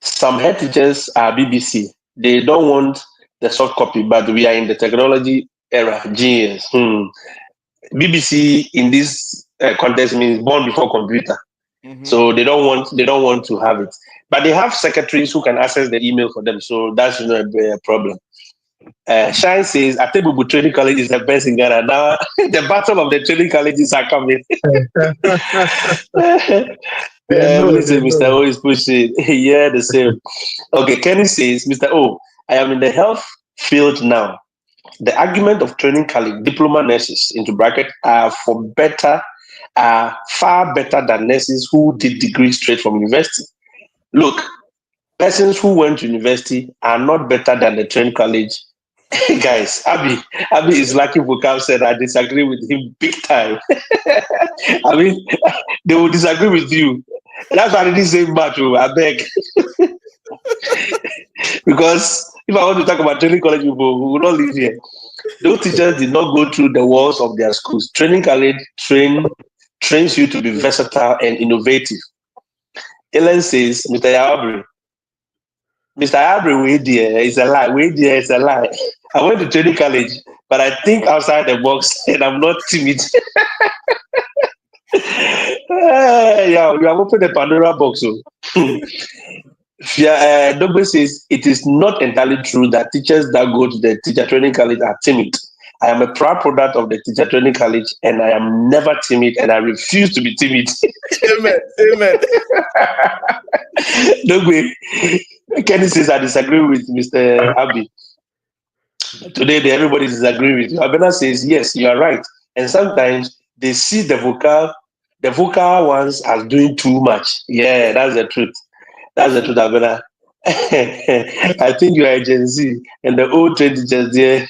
some head teachers are BBC. They don't want the soft copy, but we are in the technology era. Genius. BBC in this context means born before computer. So they don't want to have it. But they have secretaries who can access the email for them. So that's not a problem. Shine says Atebubu Training College is the best in Ghana. Now the battle of the training colleges are coming. Listen, Mr. O is pushing. Yeah, the same. Okay, Kenny says, Mr. O, I am in the health field now. The argument of training college diploma nurses into bracket are far better than nurses who did degrees straight from university. Look, persons who went to university are not better than the training college. Guys, Abby is lucky vocab said I disagree with him big time. I mean, they will disagree with you. That's why I didn't say much, I beg. Because if I want to talk about training college people, we will not live here. Those teachers did not go through the walls of their schools. Training college trains you to be versatile and innovative. Ellen says, Mr. Abri, wait there, it's a lie. Wait there, it's a lie. I went to training college, but I think outside the box and I'm not timid. Yeah, you have opened the Pandora box. Douglas says, it is not entirely true that teachers that go to the teacher training college are timid. I am a proud product of the teacher training college and I am never timid and I refuse to be timid. Amen. Douglas, Kenny says, I disagree with Mr. Abby. Today, everybody disagrees with you. Abena says, yes, you are right. And sometimes they see the vocal ones as doing too much. Yeah, that's the truth. That's the truth, Abena. I think you are a Gen Z and the old trained teachers there.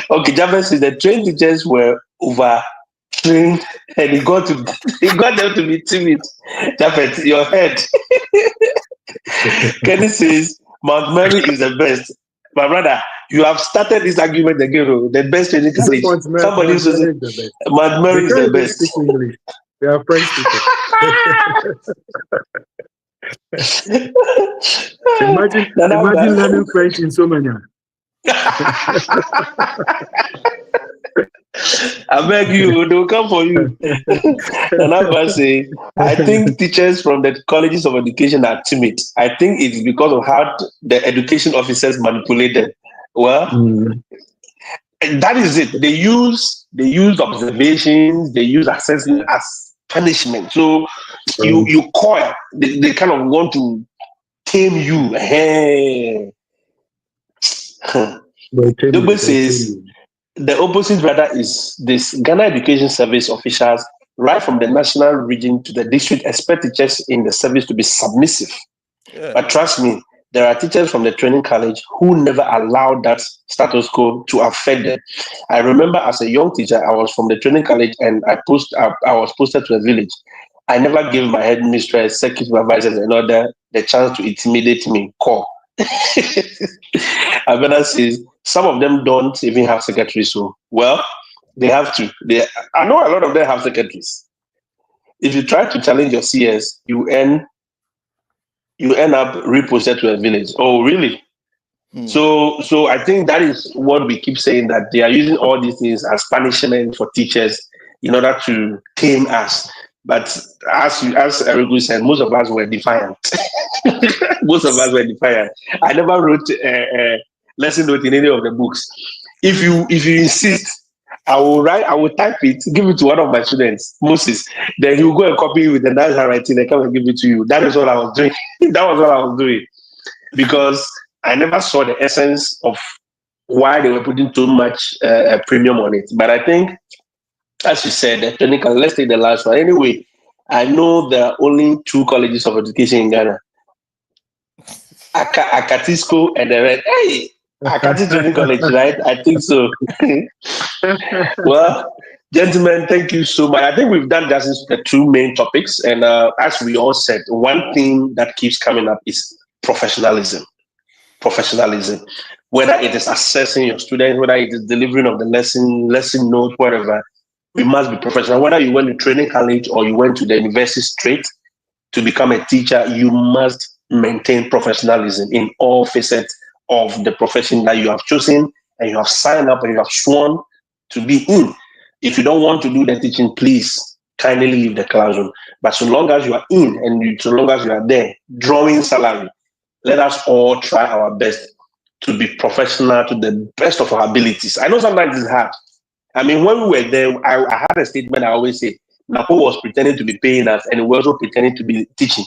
Okay, Java says the trained teachers were over-trained and he got them to be timid. Jafet, your head. Kenny says Mount Mary is the best. My brother, you have started this argument again. The best training college. Somebody says Mount Mary is the best. They are French people. imagine learning French in Somania. I beg you, they will come for you. And I say, I think teachers from the colleges of education are timid. I think it's because of how the education officers manipulated. Well, that is it. They use observations, they use assessment as punishment. So you coil. They kind of want to tame you. Hey. Douglas says the opposite rather is this. Ghana Education Service officials, right from the national region to the district, expect teachers in the service to be submissive. Yeah. But trust me, there are teachers from the training college who never allowed that status quo to affect them. I remember as a young teacher, I was from the training college and I was posted to a village. I never gave my headmistress, circuit supervisors, and other the chance to intimidate me. Call. Abena says some of them don't even have secretaries. So, well, they have to. I know a lot of them have secretaries. If you try to challenge your CS, you end up reposted to a village. Oh, really? So I think that is what we keep saying, that they are using all these things as punishment for teachers in order to tame us. But as Erigu said, most of us were defiant. Most of us were defiant. I never wrote a lesson note in any of the books. If you insist, I will type it, give it to one of my students, Moses. Then he will go and copy it with the nice handwriting and come and give it to you. That is what I was doing. That was what I was doing. Because I never saw the essence of why they were putting too much premium on it. But I think, as you said, the technical, let's take the last one. Anyway, I know there are only 2 colleges of education in Ghana. Akatisco and the red. Hey, Akati Training College, right? I think so. Well, gentlemen, thank you so much. I think we've done just the 2 main topics. And as we all said, one thing that keeps coming up is professionalism. whether it is assessing your students, whether it is delivering of the lesson note, whatever. We must be professional. Whether you went to training college or you went to the university straight to become a teacher, you must maintain professionalism in all facets of the profession that you have chosen and you have signed up and you have sworn to be in. If you don't want to do the teaching, please kindly leave the classroom. But so long as you are in and so long as you are there, drawing salary, let us all try our best to be professional to the best of our abilities. I know sometimes it's hard. I mean, when we were there, I had a statement I always say, Napo was pretending to be paying us and we were also pretending to be teaching.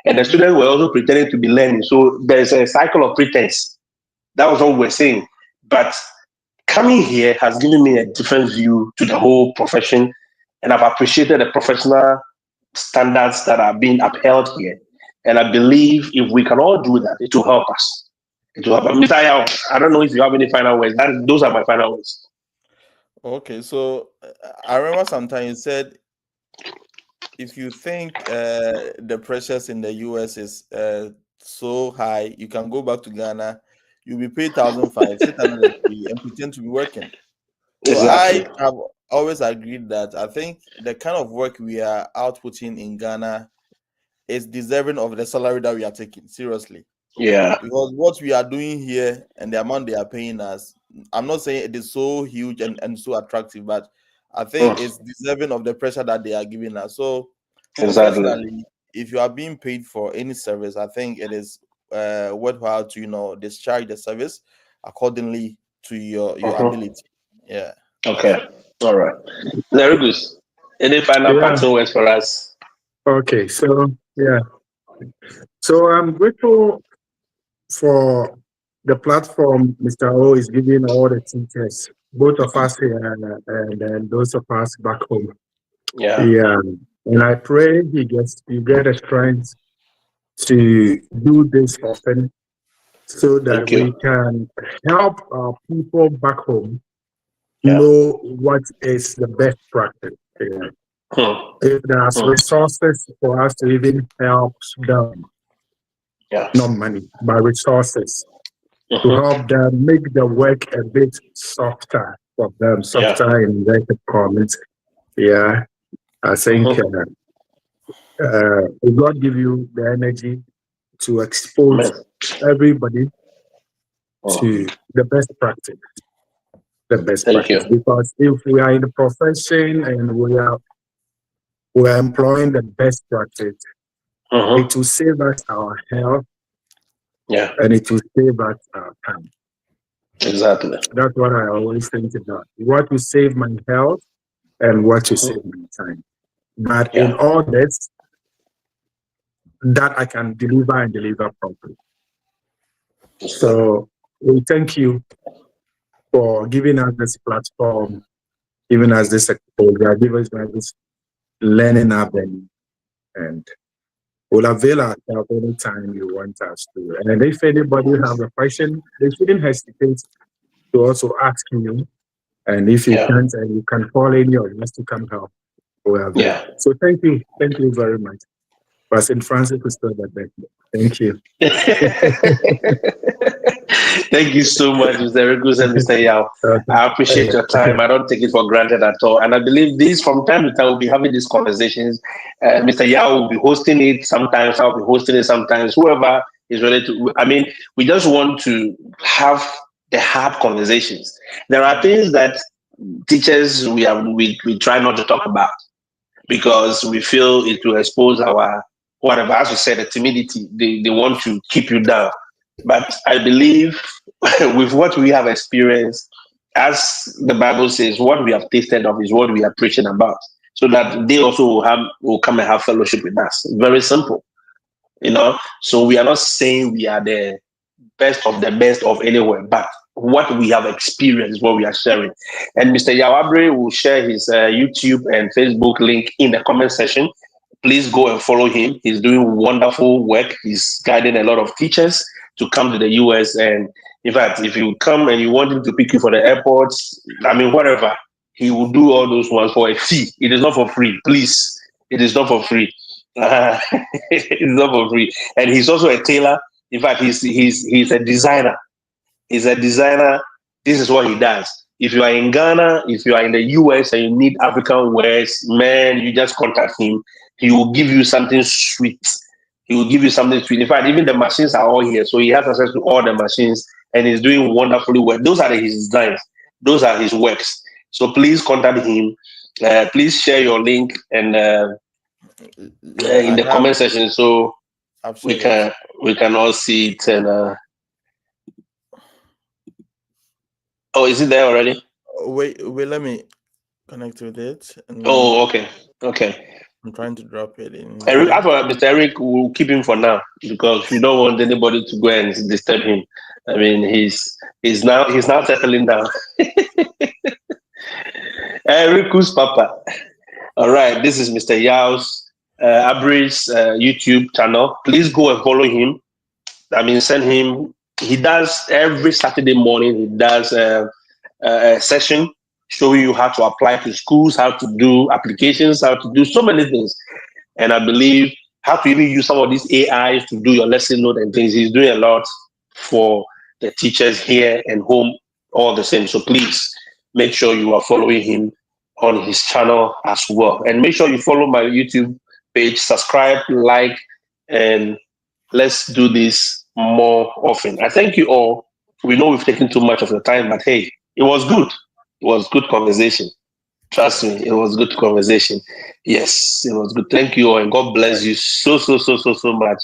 And the students were also pretending to be learning. So there's a cycle of pretense. That was what we were saying. But coming here has given me a different view to the whole profession. And I've appreciated the professional standards that are being upheld here. And I believe if we can all do that, it will help us. It will help us. Mr. Yao, I don't know if you have any final words. Those are my final words. Okay, so I remember sometimes you said if you think the pressures in the US is so high, you can go back to Ghana, you'll be paid 1,500, 600 and pretend to be working. So Exactly. I have always agreed that I think the kind of work we are outputting in Ghana is deserving of the salary that we are taking, seriously. Yeah. Because what we are doing here and the amount they are paying us, I'm not saying it is so huge and so attractive, but I think it's deserving of the pressure that they are giving us. So Exactly. professionally, if you are being paid for any service, I think it is worthwhile to discharge the service accordingly to your ability. Yeah. Okay. All right. Very good. Any final parting words for us? Okay. So yeah. So I'm grateful for the platform Mr. O is giving all the teachers, both of us here and those of us back home. Yeah. Yeah. And I pray you get the strength to do this often so that we can help our people back home know what is the best practice. Yeah. If there's resources for us to even help them, not money, but resources to help them make the work a bit softer for them, softer in inverted comments. Yeah, I think God give you the energy to expose everybody to the best practice. The best practice. Because if we are in the profession and we are employing the best practice, it will save us our health. Yeah. And it will save us our time. Exactly. That's what I always think about. What will save my health and what will save my time. But in all this, that I can deliver and deliver properly. So we thank you for giving us this platform, giving us this exposure, giving us this learning avenue, and we'll avail ourselves anytime you want us to. And if anybody have a question, they shouldn't hesitate to also ask you. And if you can't, and you can call any of us to come help. So thank you very much. But St. Francis is still that back. Thank you. Thank you so much, Mr. Regus and Mr. Yao. I appreciate your time. I don't take it for granted at all. And I believe this from time to time we'll be having these conversations. Mr. Yao will be hosting it sometimes. I'll be hosting it sometimes. Whoever is ready to. I mean, we just want to have the hard conversations. There are things that teachers we try not to talk about because we feel it will expose our whatever. As you said, the timidity. They want to keep you down. But I believe with what we have experienced, as the Bible says, what we have tasted of is what we are preaching about, so that they also will come and have fellowship with us. Very simple, So we are not saying we are the best of anywhere, but what we have experienced is what we are sharing. And Mr. Yawabre will share his YouTube and Facebook link in the comment section. Please go and follow him. He's doing wonderful work. He's guiding a lot of teachers to come to the US. And in fact, if you come and you want him to pick you for the airports, I mean, whatever, he will do all those ones for a fee. It is not for free. Please, it is not for free. It's not for free. And he's also a tailor. In fact, he's a designer. He's a designer. This is what he does. If you are in Ghana, if you are in the US and you need African wares, man, you just contact him. He will give you something sweet. He will give you something sweet. In fact, even the machines are all here. So he has access to all the machines and he's doing wonderfully well. Those are his designs. Those are his works. So please contact him. Please share your link and in the comment section so we can all see it. And oh, is it there already? Wait, let me connect with it. Oh, okay. I'm trying to drop it in. Eric, I thought Mr. Eric will keep him for now because we don't want anybody to go and disturb him. I mean, he's now settling down. Eric's Papa. All right, this is Mr. 𝒂𝒂𝒄𝒉𝒆𝒓𝒔's YouTube channel. Please go and follow him. I mean, send him. He does every Saturday morning. He does a session showing you how to apply to schools, how to do applications, how to do so many things. And I believe how to even use some of these AIs to do your lesson note and things. He's doing a lot for the teachers here and home all the same. So please make sure you are following him on his channel as well. And make sure you follow my YouTube page, subscribe, like, and let's do this more often. I thank you all. We know we've taken too much of your time, but hey, it was good. It was good conversation. Trust me, it was good conversation. Yes, it was good. Thank you all, and God bless you so much.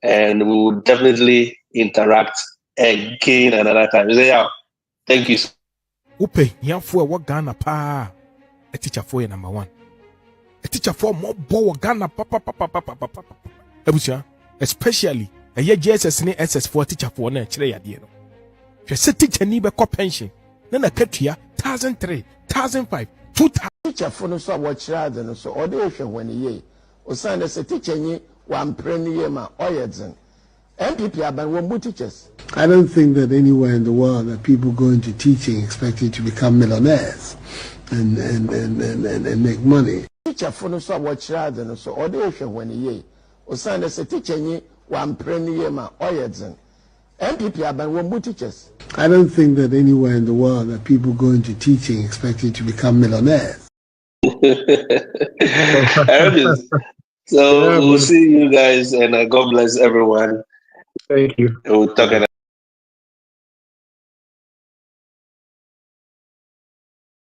And we will definitely interact again another time. Thank you. Upe, yamfo what Ghana pa. A teacher for number one. A teacher for more bow Ghana papa. Especially a year JSS ni SS4 teacher for na chire yade no. Hwe se teacher ni be ko pension. Na na katua 1,003, 1,005, 2,000. Teacher for no so what chira no so or dey hwe when ye. O san say teacher ni wan pre ni ye ma oyedzen. MPP aban won teachers. I don't think that anywhere in the world that people go into teaching expecting to become millionaires and make money. Teacher for no so what chira no so or dey hwe when ye. O san say teacher ni wan pre ni ye ma oyedzen. MPP aban won teachers. I don't think that anywhere in the world that people go into teaching expecting to become millionaires. So we'll see you guys, and God bless everyone. Thank you. We'll talk